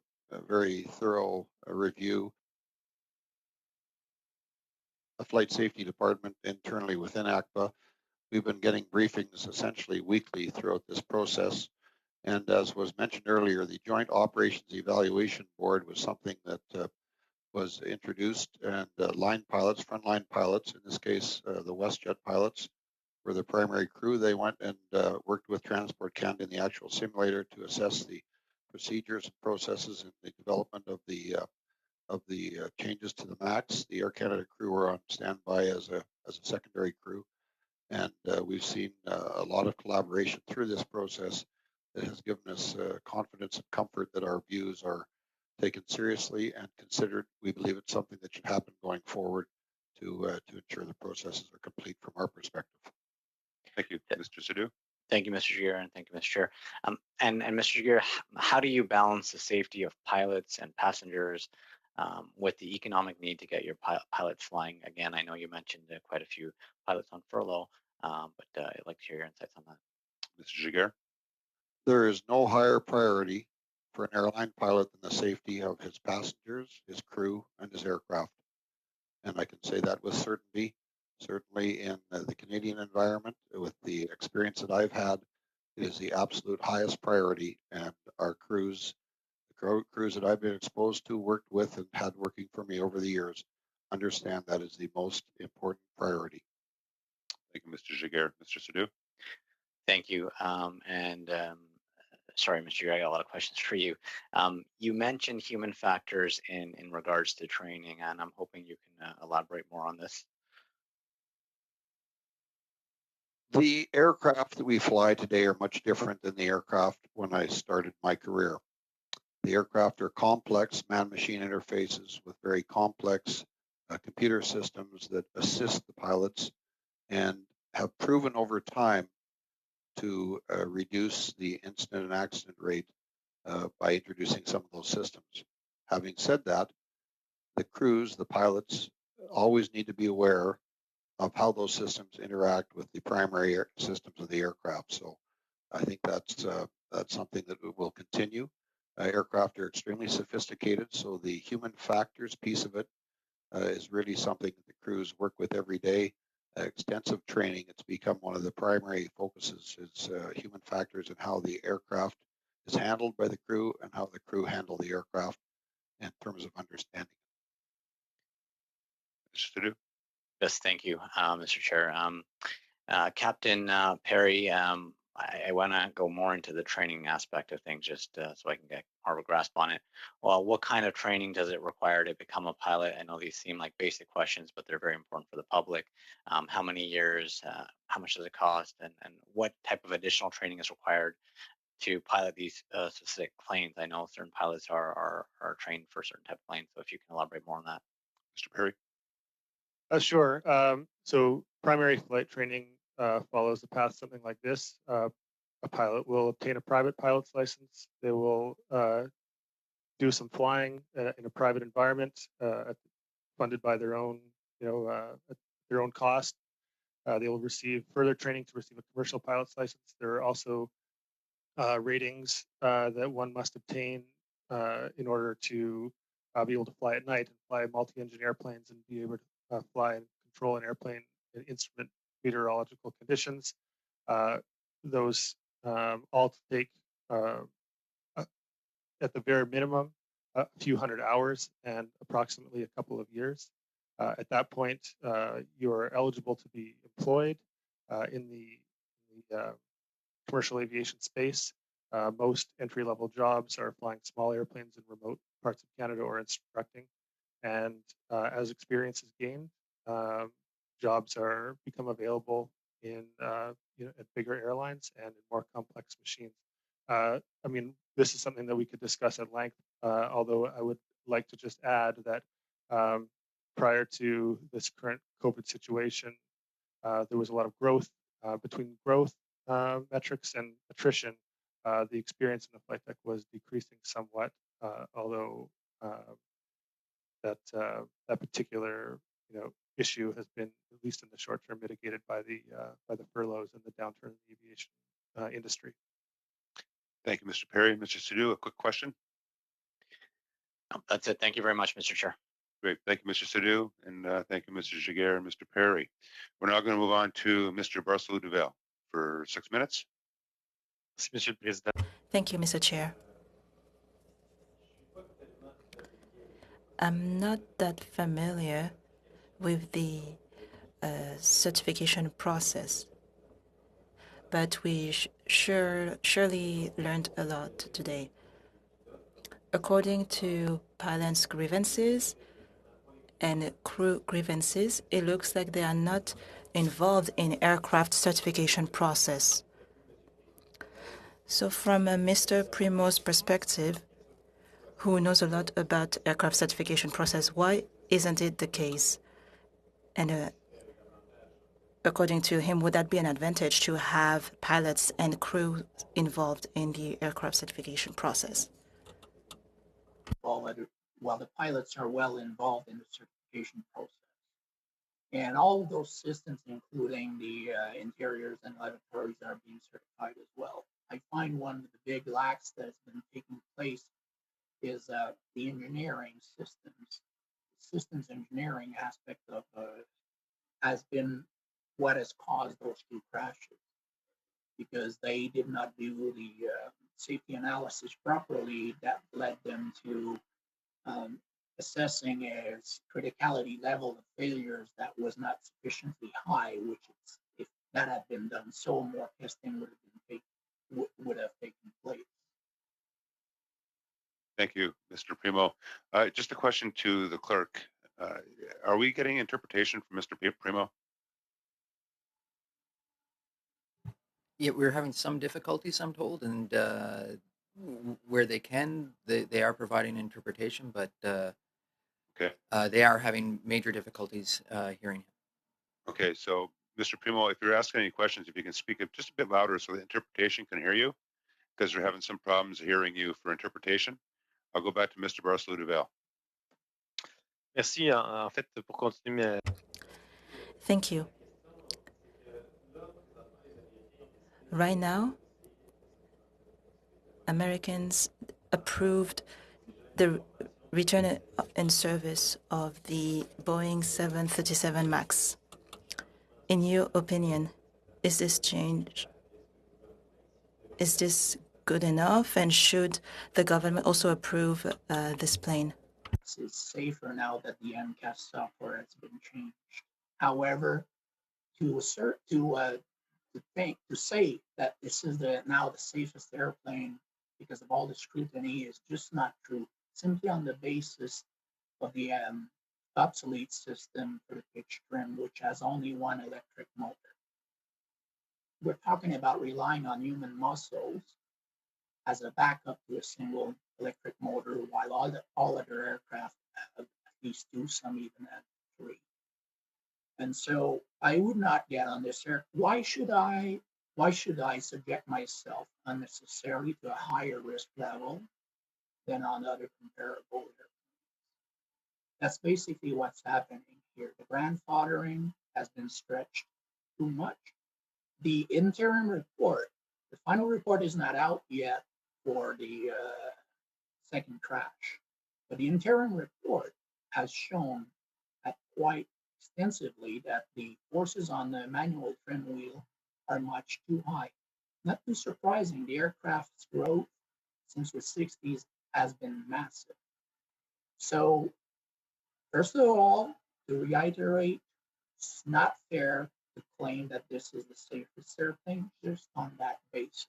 very thorough review. The Flight Safety Department internally within ACPA. We've been getting briefings essentially weekly throughout this process. And as was mentioned earlier, the Joint Operations Evaluation Board was something that was introduced, and line pilots, frontline pilots, in this case, the WestJet pilots, were the primary crew. They went and worked with Transport Canada in the actual simulator to assess the procedures and processes in the development of the changes to the MAX. The Air Canada crew were on standby as a secondary crew, and we've seen a lot of collaboration through this process that has given us confidence and comfort that our views are taken seriously and considered. We believe it's something that should happen going forward to ensure the processes are complete from our perspective. Thank you, Mr. Sidhu. Thank you, Mr. Jaguer, and thank you, Mr. Chair. And Mr. Jaguer, how do you balance the safety of pilots and passengers with the economic need to get your pilots flying? Again, I know you mentioned quite a few pilots on furlough, but I'd like to hear your insights on that. Mr. Jaguer? There is no higher priority for an airline pilot than the safety of his passengers, his crew, and his aircraft. And I can say that with certainty. Certainly in the Canadian environment, with the experience that I've had, it is the absolute highest priority. And our crews, the crews that I've been exposed to, worked with, and had working for me over the years, understand that is the most important priority. Thank you, Mr. Jaguer. Mr. Sidhu? Thank you. Sorry, Mr. Jaguer, I got a lot of questions for you. You mentioned human factors in regards to training, and I'm hoping you can elaborate more on this. The aircraft that we fly today are much different than the aircraft when I started my career. The aircraft are complex man-machine interfaces with very complex computer systems that assist the pilots and have proven over time to reduce the incident and accident rate by introducing some of those systems. Having said that, the crews, the pilots, always need to be aware of how those systems interact with the primary systems of the aircraft. So I think that's something that will continue. Aircraft are extremely sophisticated, so the human factors piece of it is really something that the crews work with every day. Extensive training, it's become one of the primary focuses is human factors and how the aircraft is handled by the crew and how the crew handle the aircraft in terms of understanding. Mr. Sadu? Yes, thank you, Mr. Chair. Captain Perry, I want to go more into the training aspect of things just so I can get more of a grasp on it. Well, what kind of training does it require to become a pilot? I know these seem like basic questions, but they're very important for the public. How many years, how much does it cost, and what type of additional training is required to pilot these specific planes? I know certain pilots are trained for certain type of planes, so if you can elaborate more on that. Mr. Perry? Sure. So primary flight training follows the path something like this. A pilot will obtain a private pilot's license. They will do some flying in a private environment, funded by their own, at their own cost. They will receive further training to receive a commercial pilot's license. There are also ratings that one must obtain in order to be able to fly at night and fly multi-engine airplanes and be able to fly and control an airplane in instrument meteorological conditions. Those all take, at the very minimum, a few hundred hours and approximately a couple of years. At that point, you're eligible to be employed in the commercial aviation space. Most entry-level jobs are flying small airplanes in remote parts of Canada or instructing. And as experience is gained, jobs become available in at bigger airlines and in more complex machines. I mean, this is something that we could discuss at length, although I would like to just add that prior to this current COVID situation, there was a lot of growth between growth metrics and attrition. The experience in the flight deck was decreasing somewhat, although that particular issue has been, at least in the short term, mitigated by the furloughs and the downturn in the aviation industry. Thank you, Mr. Perry. Mr. Sadu, a quick question. No, that's it. Thank you very much, Mr. Chair. Great. Thank you, Mr. Sadu, and thank you, Mr. Giguère and Mr. Perry. We're now going to move on to Mr. Barcelou-Duval for 6 minutes. Thank you, Mr. Chair. I'm not that familiar with the certification process, but we surely learned a lot today. According to pilots' grievances and crew grievances, it looks like they are not involved in aircraft certification process. So from Mr. Primo's perspective, who knows a lot about aircraft certification process, why isn't it the case? And according to him, would that be an advantage to have pilots and crew involved in the aircraft certification process? While the pilots are well involved in the certification process. And all of those systems, including the interiors and lavatories, are being certified as well. I find one of the big lacks that has been taking place is the engineering systems. Systems engineering aspect of has been what has caused those two crashes, because they did not do the safety analysis properly. That led them to assessing a criticality level of failures that was not sufficiently high, which is, if that had been done, so more testing would have taken place. Thank you, Mr. Primo. Just a question to the clerk. Are we getting interpretation from Mr. Primo? Yeah, we're having some difficulties, I'm told, and where they can, they are providing interpretation, but they are having major difficulties hearing him. Okay, so Mr. Primo, if you're asking any questions, if you can speak up just a bit louder so the interpretation can hear you, because we're having some problems hearing you for interpretation. I'll go back to Mr. Barcelou-Duval. Merci. En fait, pour continuer. Thank you. Right now, Americans approved the return in service of the Boeing 737 MAX. In your opinion, is this good enough, and should the government also approve this plane? It's safer now that the MCAS software has been changed. However, to say that this is now the safest airplane because of all the scrutiny is just not true. Simply on the basis of the obsolete system for the pitch trim, which has only one electric motor. We're talking about relying on human muscles as a backup to a single electric motor, while all other aircraft have at least two, some even have three. And so I would not get on this air. Why should I subject myself unnecessarily to a higher risk level than on other comparable airplanes? That's basically what's happening here. The grandfathering has been stretched too much. The interim report, the final report is not out yet for the second crash, but the interim report has shown that quite extensively that the forces on the manual trim wheel are much too high. Not too surprising, the aircraft's growth since the 60s has been massive. So, first of all, to reiterate, it's not fair to claim that this is the safest airplane just on that basis.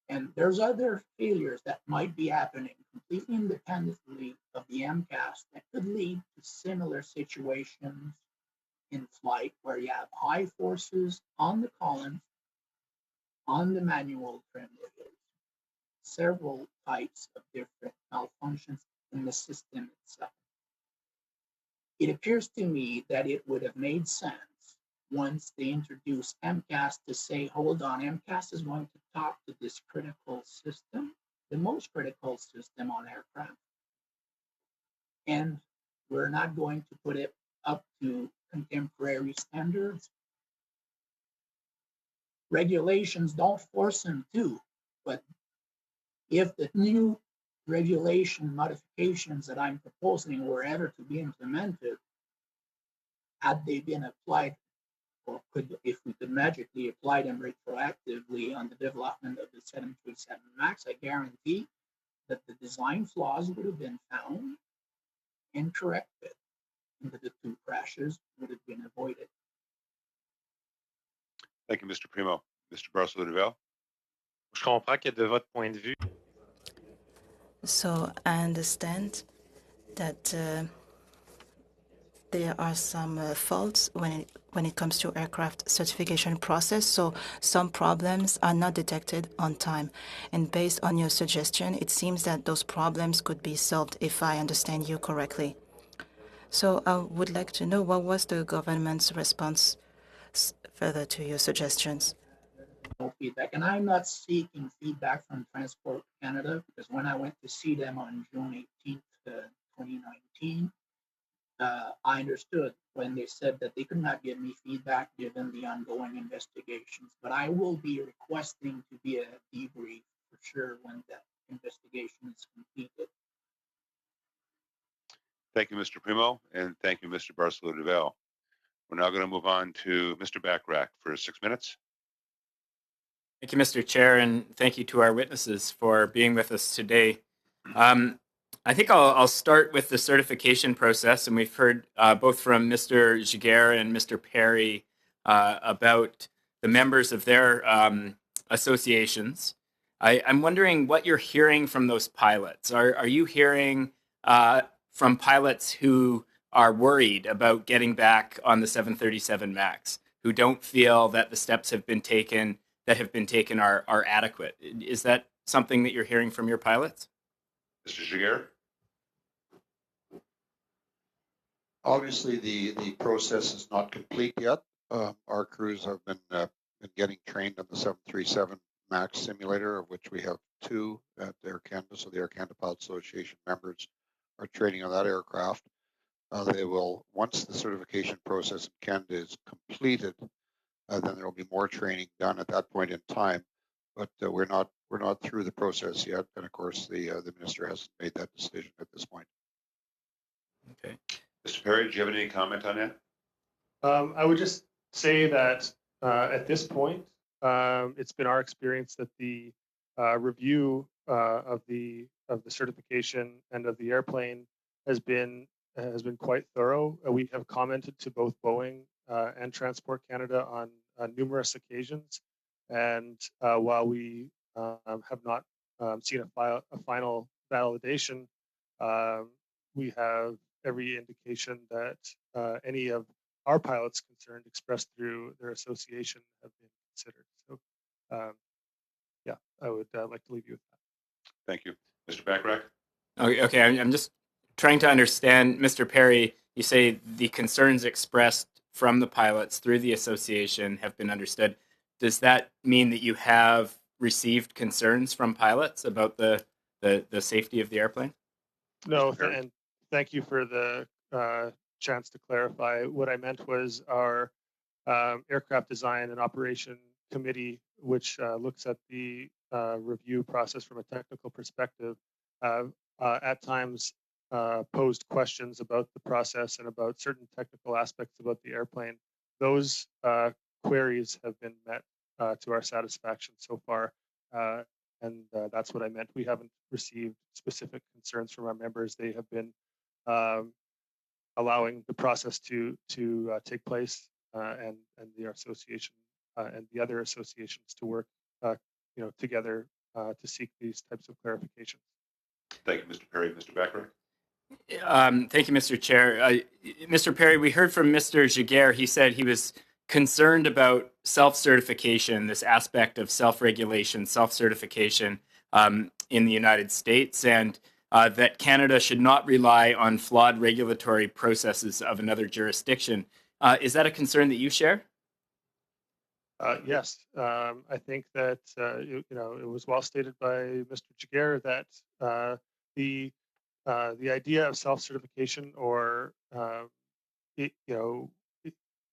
And there's other failures that might be happening completely independently of the MCAS that could lead to similar situations in flight where you have high forces on the columns, on the manual trim wheels, several types of different malfunctions in the system itself. It appears to me that it would have made sense once they introduced MCAS to say, hold on, MCAS is going to talk to this critical system, the most critical system on aircraft. And we're not going to put it up to contemporary standards. Regulations don't force them to, but if the new regulation modifications that I'm proposing were ever to be implemented, had they been applied, or if we could magically apply them retroactively on the development of the 737 MAX, I guarantee that the design flaws would have been found and corrected, and that the two crashes would have been avoided. Thank you, Mr. Primo. Mr. Barcelou-Duval. Je comprends que de votre point de vue. So I understand that there are some faults when it comes to aircraft certification process. So some problems are not detected on time. And based on your suggestion, it seems that those problems could be solved if I understand you correctly. So I would like to know what was the government's response further to your suggestions? No feedback, and I'm not seeking feedback from Transport Canada because when I went to see them on June 18th, 2019, I understood when they said that they could not give me feedback given the ongoing investigations, but I will be requesting to be a debrief for sure when that investigation is completed. Thank you, Mr. Primo, and thank you, Mr. Barcelou-Duval. We're now going to move on to Mr. Bachrach for 6 minutes. Thank you, Mr. Chair, and thank you to our witnesses for being with us today. I think I'll start with the certification process, and we've heard both from Mr. Giguère and Mr. Perry about the members of their associations. I'm wondering what you're hearing from those pilots. Are you hearing from pilots who are worried about getting back on the 737 MAX, who don't feel that the steps have been taken are adequate. Is that something that you're hearing from your pilots? Mr. Giguere? Obviously, the process is not complete yet. Our crews have been getting trained on the 737 MAX simulator, of which we have 2 at Air Canada. So the Air Canada Pilot Association members are training on that aircraft. They will, once the certification process in Canada is completed, then there will be more training done at that point in time. But we're not through the process yet, and of course the minister hasn't made that decision at this point. Okay, Mr. Perry, do you have any comment on that? I would just say that at this point, it's been our experience that the review of the certification and of the airplane has been quite thorough. We have commented to both Boeing and Transport Canada on numerous occasions, and while we have not seen a final validation, we have every indication that any of our pilots concerned expressed through their association have been considered. So, yeah, I would like to leave you with that. Thank you. Mr. Bachrach? Okay, I'm just trying to understand, Mr. Perry, you say the concerns expressed from the pilots through the association have been understood. Does that mean that you have received concerns from pilots about the safety of the airplane? No, and thank you for the chance to clarify. What I meant was our aircraft design and operation committee, which looks at the review process from a technical perspective, at times posed questions about the process and about certain technical aspects about the airplane. Those queries have been met to our satisfaction so far, and that's what I meant. We haven't received specific concerns from our members. They have been allowing the process to take place, and the association and the other associations to work together to seek these types of clarifications. Thank you, Mr. Perry. Mr. Bachrach? Thank you, Mr. Chair. Mr. Perry, we heard from Mr. Giguere. He said he was concerned about self-certification, this aspect of self-regulation, self-certification in the United States, and that Canada should not rely on flawed regulatory processes of another jurisdiction. Is that a concern that you share? Yes, I think that it was well stated by Mr. Giguere that the idea of self-certification or it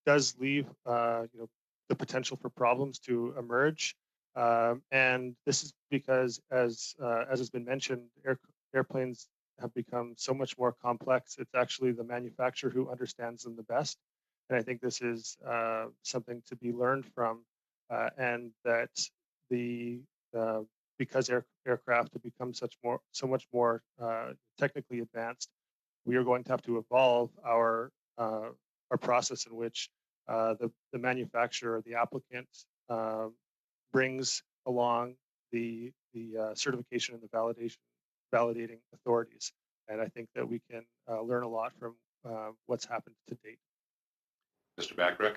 does leave the potential for problems to emerge, and this is because as has been mentioned, airplanes have become so much more complex. It's actually the manufacturer who understands them the best. And I think this is something to be learned from, and that because aircraft have become so much more technically advanced, we are going to have to evolve our process in which the manufacturer, the applicant, brings along the certification and the validating authorities. And I think that we can learn a lot from what's happened to date. Mr. Bachrach?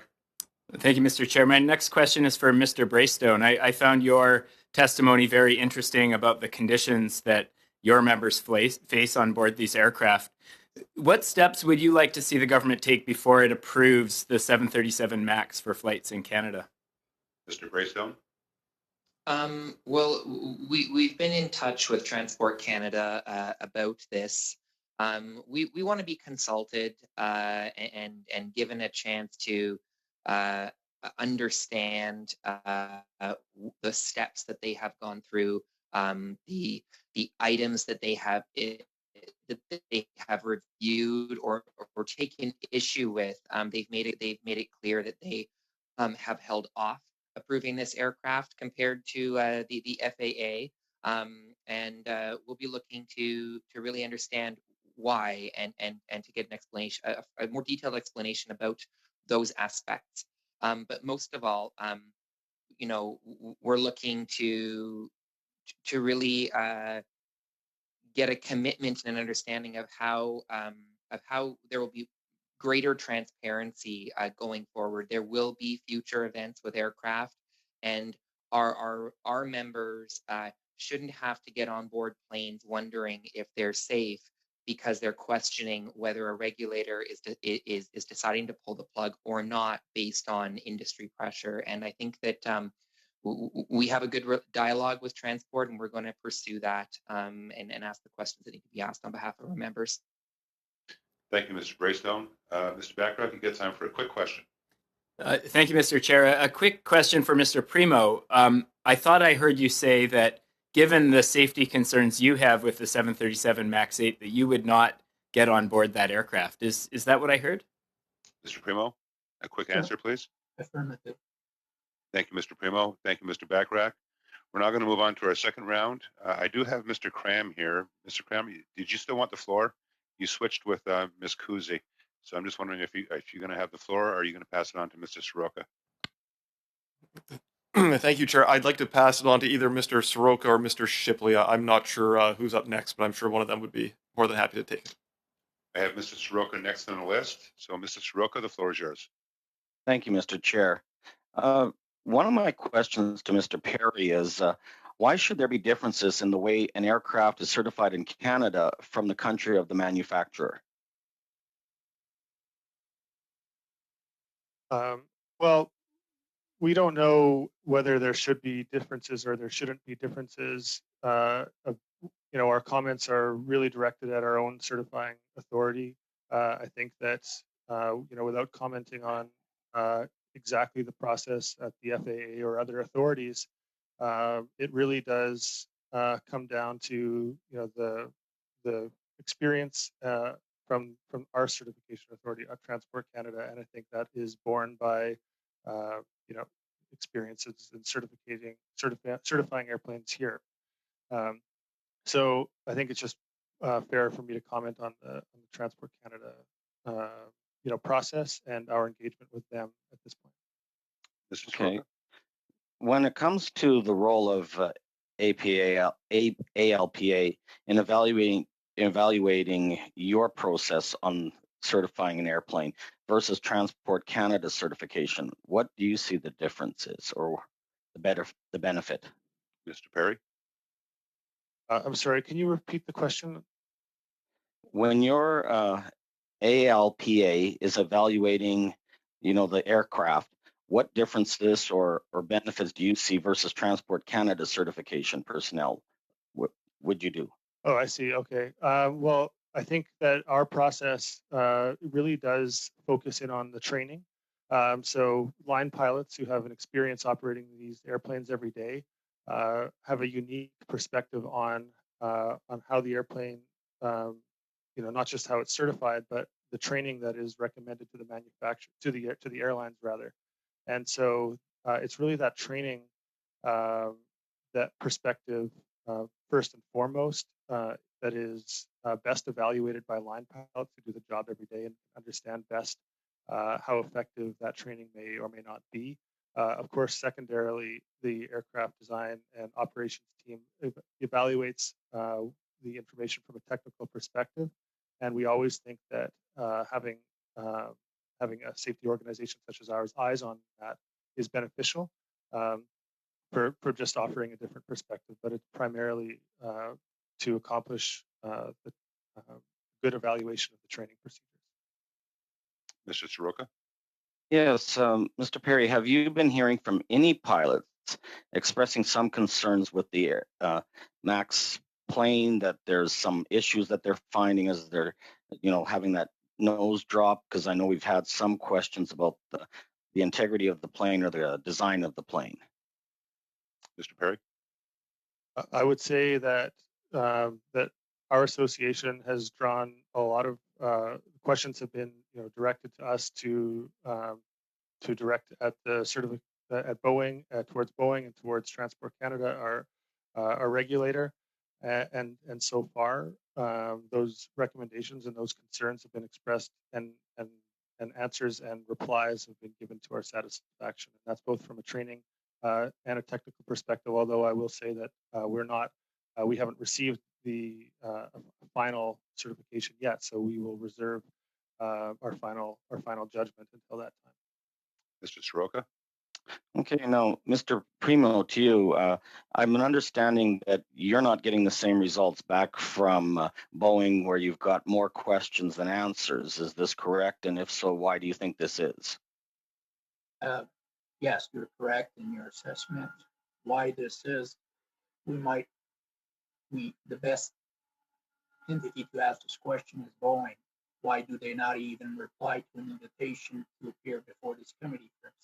Thank you, Mr. Chair. My next question is for Mr. Braystone. I found your testimony very interesting about the conditions that your members face on board these aircraft. What steps would you like to see the government take before it approves the 737 MAX for flights in Canada? Mr. Braystone? Well, we've been in touch with Transport Canada about this. We want to be consulted and given a chance to understand the steps that they have gone through, the items that they have reviewed or taken issue with. They've made it clear that they have held off approving this aircraft compared to the FAA, and we'll be looking to really understand why and to get an explanation, a more detailed explanation about those aspects. But most of all, we're looking to really get a commitment and an understanding of how there will be greater transparency going forward. There will be future events with aircraft, and our members shouldn't have to get on board planes wondering if they're safe because they're questioning whether a regulator is deciding to pull the plug or not based on industry pressure. And I think that we have a good dialogue with transport, and we're going to pursue that and ask the questions that need to be asked on behalf of our members. Thank you, Mr. Braystone. Mr. Bachrach, you get time for a quick question. Thank you, Mr. Chair. A quick question for Mr. Primo. I thought I heard you say that given the safety concerns you have with the 737 MAX 8, that you would not get on board that aircraft. Is that what I heard? Mr. Primo, a quick answer, please. Affirmative. Thank you, Mr. Primo. Thank you, Mr. Bachrach. We're now going to move on to our second round. I do have Mr. Cram here. Mr. Cram, did you still want the floor? You switched with Ms. Kuzi. So I'm just wondering if you're going to have the floor, or are you going to pass it on to Mr. Soroka? Thank you, Chair. I'd like to pass it on to either Mr. Soroka or Mr. Shipley. I'm not sure who's up next, but I'm sure one of them would be more than happy to take it. I have Mr. Soroka next on the list. So, Mr. Soroka, the floor is yours. Thank you, Mr. Chair. One of my questions to Mr. Perry is, why should there be differences in the way an aircraft is certified in Canada from the country of the manufacturer? Well, we don't know whether there should be differences or there shouldn't be differences. Our comments are really directed at our own certifying authority. I think that, without commenting on exactly the process at the FAA or other authorities, it really does come down to, the experience from our certification authority at Transport Canada, and I think that is borne by experiences in certifying airplanes here. So I think it's just fair for me to comment on the Transport Canada process and our engagement with them at this point. Okay. When it comes to the role of ALPA in evaluating your process on certifying an airplane versus Transport Canada certification, what do you see the difference is, or the benefit? Mr. Perry? I'm sorry, can you repeat the question? When your ALPA is evaluating, the aircraft, what differences or benefits do you see versus Transport Canada certification personnel? What would you do? Oh, I see. Okay. Well, I think that our process really does focus in on the training. So line pilots who have an experience operating these airplanes every day have a unique perspective on how the airplane, not just how it's certified, but the training that is recommended to the manufacturer, to the airlines rather. And so it's really that training, that perspective, first and foremost, that is best evaluated by line pilots who do the job every day and understand best how effective that training may or may not be. Of course, secondarily, the aircraft design and operations team evaluates the information from a technical perspective, and we always think that having a safety organization such as ours eyes on that is beneficial for just offering a different perspective, but it's primarily to accomplish the good evaluation of the training procedures. Mr. Soroka? Yes, Mr. Perry, have you been hearing from any pilots expressing some concerns with the MAX plane, that there's some issues that they're finding as they're, having that nose drop? Because I know we've had some questions about the integrity of the plane or the design of the plane. Mr. Perry? I would say that that our association has drawn a lot of questions have been directed to us to direct at the at Boeing, towards Boeing and towards Transport Canada, our regulator, and so far those recommendations and those concerns have been expressed, and answers and replies have been given to our satisfaction. And that's both from a training and a technical perspective. Although I will say that we haven't received the final certification yet, so we will reserve our final judgment until that time. Mr. Soroka? Okay, now, Mr. Primo, to you, I'm understanding that you're not getting the same results back from Boeing where you've got more questions than answers. Is this correct? And if so, why do you think this is? Yes, you're correct in your assessment. Why this is, the best entity to ask this question is Boeing. Why do they not even reply to an invitation to appear before this committee, for instance?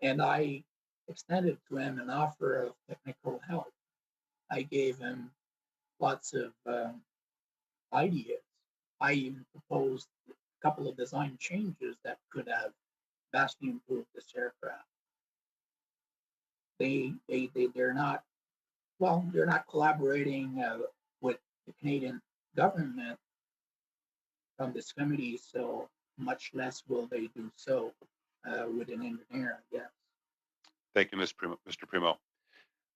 And I extended to him an offer of technical help. I gave him lots of ideas. I even proposed a couple of design changes that could have vastly improved this aircraft. They're not, well, they're not collaborating with the Canadian government from this committee, so much less will they do so with an engineer, I guess. Thank you, Mr. Primo.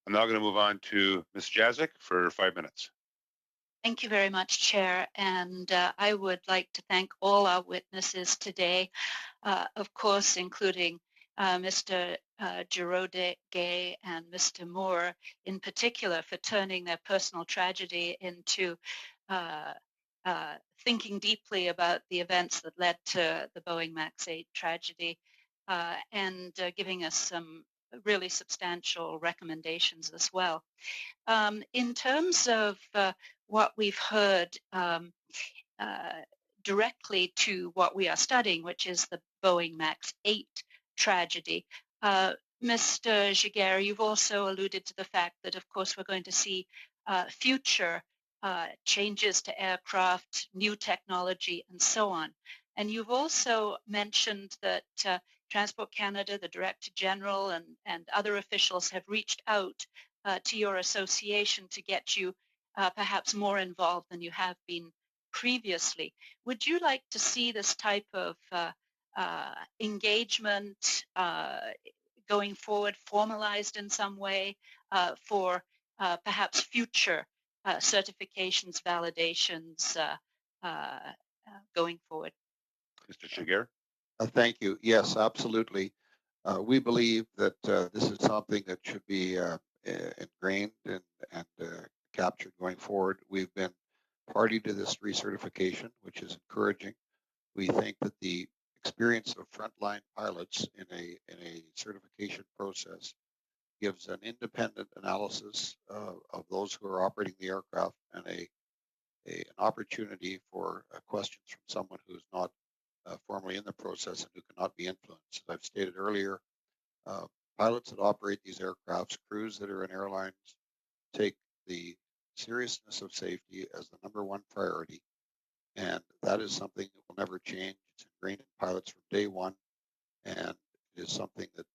I'm now going to move on to Ms. Jazik for 5 minutes. Thank you very much, Chair. And I would like to thank all our witnesses today, of course, including Mr. Giraudet and Mr. Moore in particular for turning their personal tragedy into thinking deeply about the events that led to the Boeing MAX 8 tragedy and giving us some really substantial recommendations as well. In terms of what we've heard directly to what we are studying, which is the Boeing MAX 8 tragedy, Mr. Giguere, you've also alluded to the fact that, of course, we're going to see future changes to aircraft, new technology, and so on. And you've also mentioned that Transport Canada, the Director General, and other officials have reached out to your association to get you perhaps more involved than you have been previously. Would you like to see this type of engagement going forward formalized in some way for perhaps future certifications, validations going forward? Mr. Giguere? Thank you. Yes, absolutely. We believe that this is something that should be ingrained and captured going forward. We've been party to this recertification, which is encouraging. We think that the experience of frontline pilots in a certification process gives an independent analysis of those who are operating the aircraft and an opportunity for questions from someone who is not formally in the process and who cannot be influenced. As I've stated earlier, pilots that operate these aircrafts, crews that are in airlines, take the seriousness of safety as the #1 priority, and that is something that will never change. It's ingrained in pilots from day one, and it is something that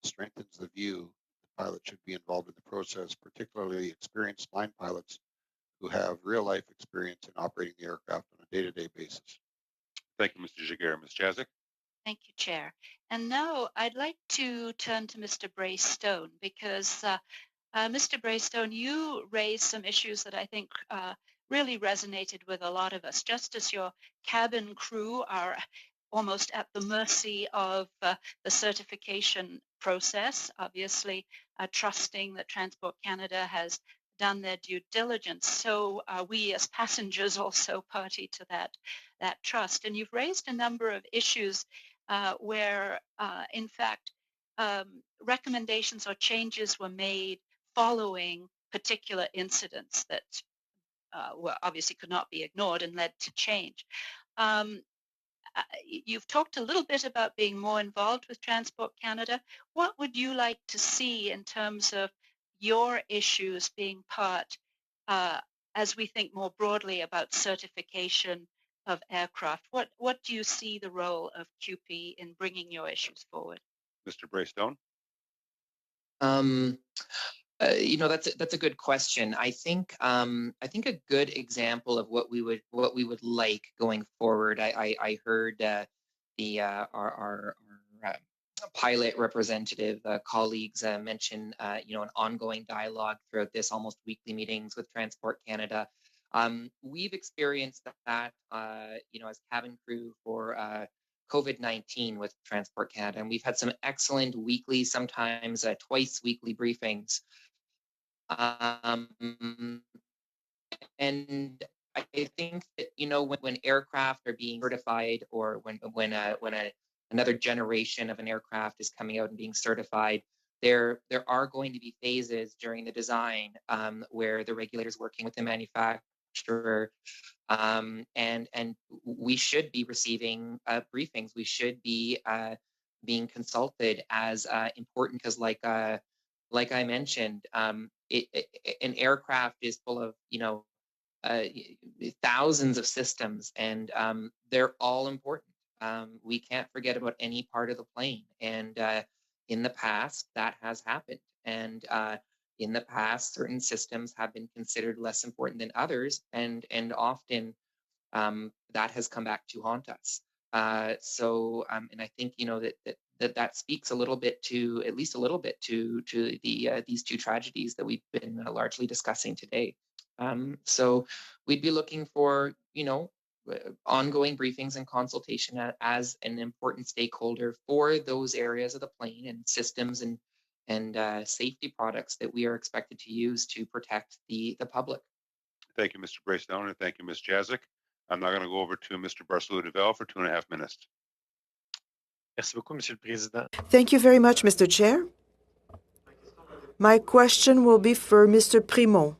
strengthens the view that pilots should be involved in the process, particularly experienced line pilots who have real-life experience in operating the aircraft on a day-to-day basis. Thank you, Mr. Giguere. Ms. Jazik? Thank you, Chair. And now I'd like to turn to Mr. Braystone because Mr. Braystone, you raised some issues that I think really resonated with a lot of us. Just as your cabin crew are almost at the mercy of the certification process, obviously trusting that Transport Canada has done their due diligence. So we as passengers also party to that trust. And you've raised a number of issues where, in fact, recommendations or changes were made following particular incidents that were obviously could not be ignored and led to change. You've talked a little bit about being more involved with Transport Canada. What would you like to see in terms of your issues being part, as we think more broadly about certification of aircraft? What do you see the role of QP in bringing your issues forward? Mr. Braystone? That's a good question. I think a good example of what we would like going forward. I heard our pilot representative colleagues mention an ongoing dialogue throughout this, almost weekly meetings with Transport Canada. We've experienced that, as cabin crew for COVID-19 with Transport Canada, and we've had some excellent weekly, sometimes twice weekly briefings. And I think that when aircraft are being certified, or when another generation of an aircraft is coming out and being certified, there are going to be phases during the design where the regulator's working with the manufacturer, and we should be receiving briefings. We should be being consulted as important, because like I mentioned, an aircraft is full of thousands of systems, and they're all important. We can't forget about any part of the plane, and in the past that has happened, and in the past certain systems have been considered less important than others, and often that has come back to haunt us. And I think that speaks a little bit to, at least a little bit to these two tragedies that we've been largely discussing today. So we'd be looking for ongoing briefings and consultation as an important stakeholder for those areas of the plane and systems and safety products that we are expected to use to protect the public. Thank you, Mr. Braystone, and thank you, Ms. Jazik. I'm now going to go over to Mr. Barcelou-Duval for 2.5 minutes. Merci beaucoup, Monsieur le Président. Thank you very much, Mr. Chair. My question will be for Mr. Primo.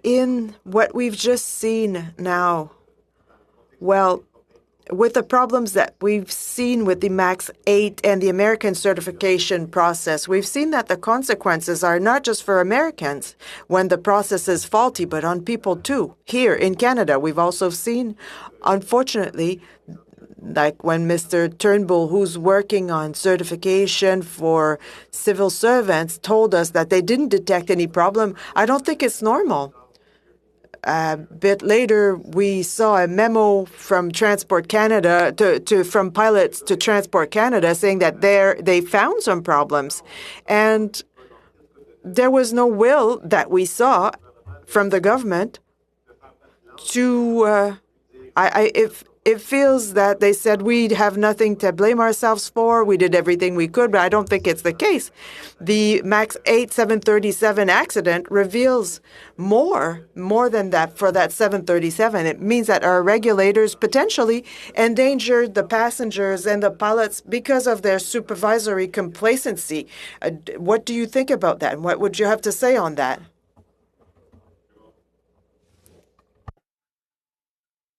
In what we've just seen now, well, with the problems that we've seen with the MAX 8 and the American certification process, we've seen that the consequences are not just for Americans when the process is faulty, but on people too. Here in Canada, we've also seen, unfortunately, like when Mr. Turnbull, who's working on certification for civil servants, told us that they didn't detect any problem. I don't think it's normal. A bit later, we saw a memo from Transport Canada from pilots to Transport Canada saying that they found some problems, and there was no will that we saw from the government to. It feels that they said we'd have nothing to blame ourselves for. We did everything we could, but I don't think it's the case. The MAX 8 737 accident reveals more than that for that 737. It means that our regulators potentially endangered the passengers and the pilots because of their supervisory complacency. What do you think about that, and what would you have to say on that?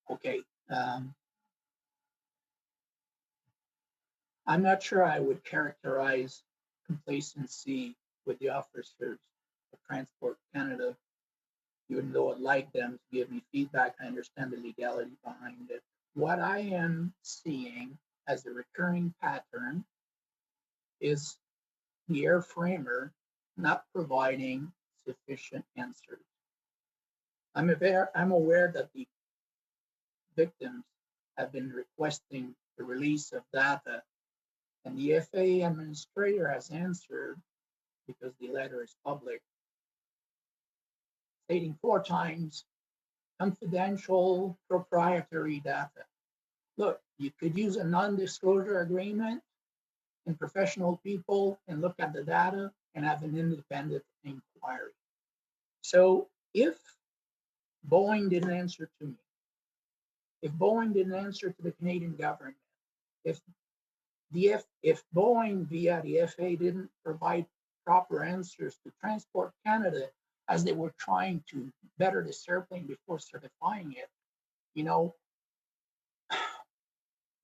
Okay. I'm not sure I would characterize complacency with the officers of Transport Canada, even though I'd like them to give me feedback. I understand the legality behind it. What I am seeing as a recurring pattern is the airframer not providing sufficient answers. I'm aware that the victims have been requesting the release of data, and the FAA administrator has answered, because the letter is public, stating 4 times confidential proprietary data. Look, you could use a non-disclosure agreement and professional people and look at the data and have an independent inquiry. So if Boeing didn't answer to me, if Boeing didn't answer to the Canadian government, if Boeing via the FAA didn't provide proper answers to Transport Canada as they were trying to better the airplane before certifying it,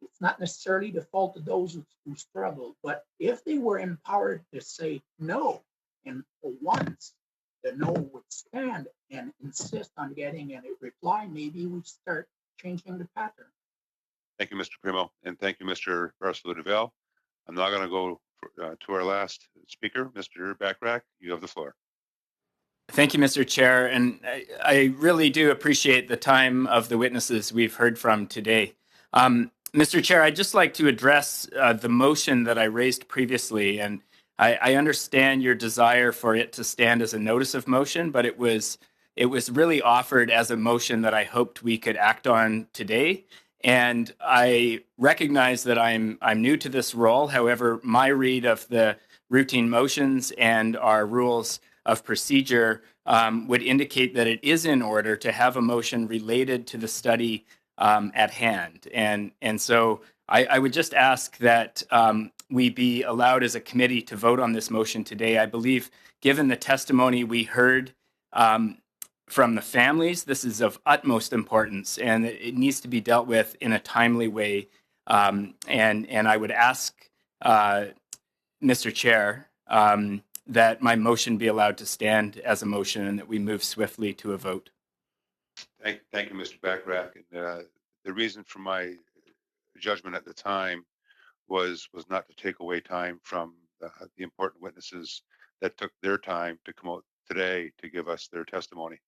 it's not necessarily the fault of those who struggled, but if they were empowered to say no, and for once the no would stand and insist on getting a reply, maybe we start changing the pattern. Thank you, Mr. Primo, and thank you, Mr. Barcelou-Duval. I'm now going to go to our last speaker, Mr. Bachrach. You have the floor. Thank you, Mr. Chair, and I really do appreciate the time of the witnesses we've heard from today. Mr. Chair, I'd just like to address the motion that I raised previously, and I understand your desire for it to stand as a notice of motion, but it was it was really offered as a motion that I hoped we could act on today. And I recognize that I'm new to this role. However, my read of the routine motions and our rules of procedure would indicate that it is in order to have a motion related to the study at hand. And so I would just ask that we be allowed as a committee to vote on this motion today. I believe, given the testimony we heard from the families, this is of utmost importance, and it needs to be dealt with in a timely way. And I would ask, Mr. Chair, that my motion be allowed to stand as a motion and that we move swiftly to a vote. Thank you, Mr. Bachrach. And the reason for my judgment at the time was not to take away time from the important witnesses that took their time to come out today to give us their testimony,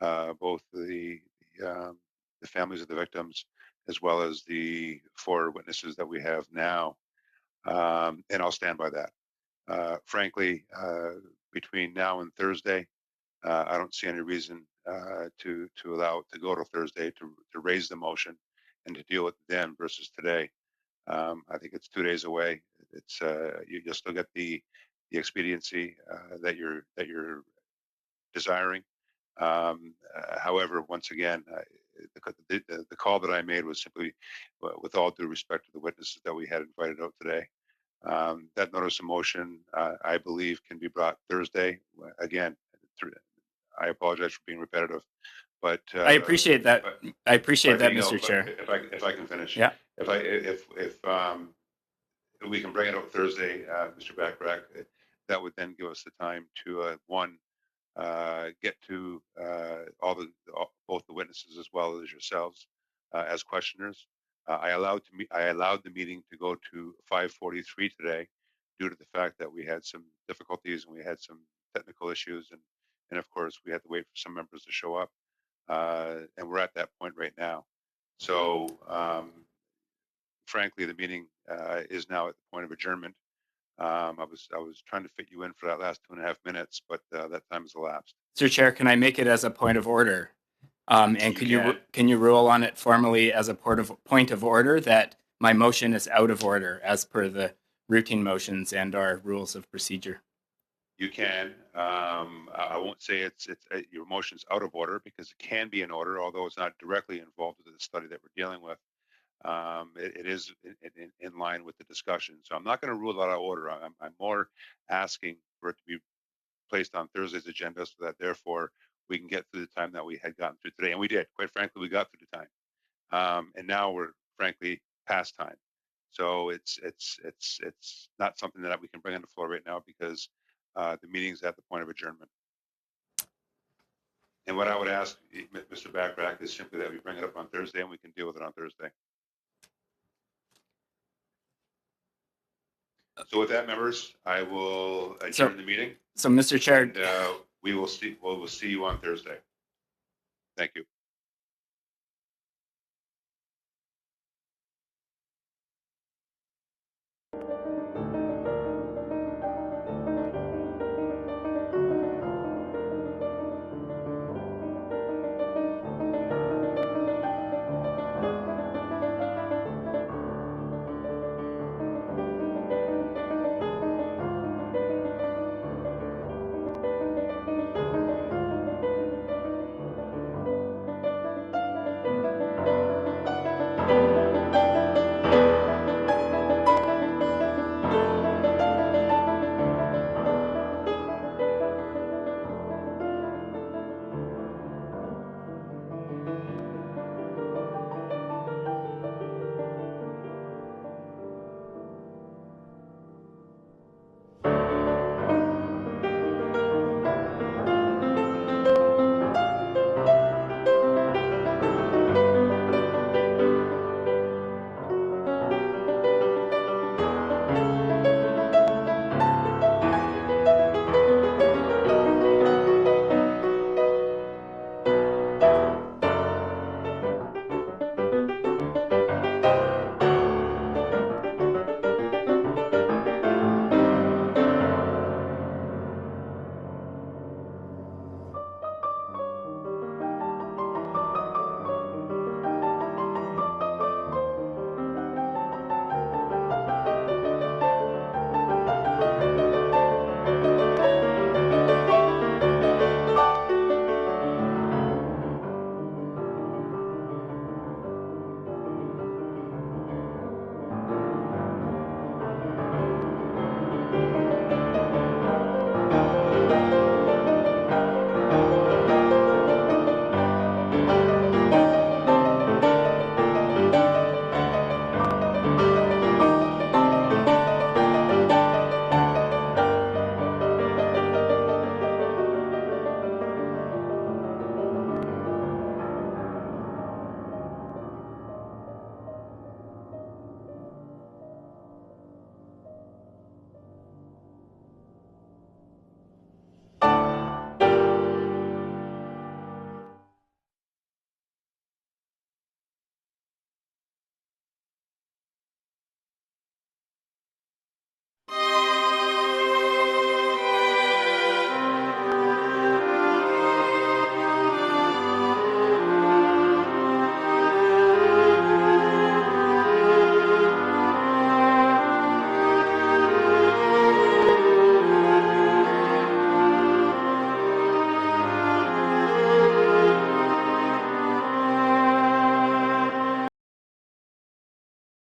both the families of the victims as well as the 4 witnesses that we have now. And I'll stand by that. Frankly, between now and Thursday, I don't see any reason to allow it to go to Thursday to raise the motion and to deal with it then versus today. I think it's 2 days away. It's you'll still get the expediency that you're desiring. However, once again, the call that I made was simply, with all due respect to the witnesses that we had invited out today. That notice of motion, I believe, can be brought Thursday. Again, I apologize for being repetitive, but I appreciate that. I appreciate that, Mr. Chair. If I can finish, yeah. If we can bring it up Thursday, Mr. Bachrach, that would then give us the time to get to both the witnesses as well as yourselves as questioners. I allowed the meeting to go to 5:43 today due to the fact that we had some difficulties and we had some technical issues, and of course we had to wait for some members to show up, and we're at that point right now. So frankly, the meeting is now at the point of adjournment. I was trying to fit you in for that last 2.5 minutes, but that time has elapsed. Mr. Chair, can I make it as a point of order? And can you rule on it formally as a point of order that my motion is out of order as per the routine motions and our rules of procedure? You can. I won't say it's your motion's out of order because it can be in order, although it's not directly involved with the study that we're dealing with. It is in line with the discussion. So I'm not going to rule that out of order. I'm more asking for it to be placed on Thursday's agenda so that therefore we can get through the time that we had gotten through today. And we did. Quite frankly, we got through the time. And now we're frankly past time. So it's not something that we can bring on the floor right now because the meeting's at the point of adjournment. And what I would ask, Mr. Bachrach, is simply that we bring it up on Thursday and we can deal with it on Thursday. So with that, members, I will adjourn the meeting. So, Mr. Chair, and, we'll see you on Thursday. Thank you.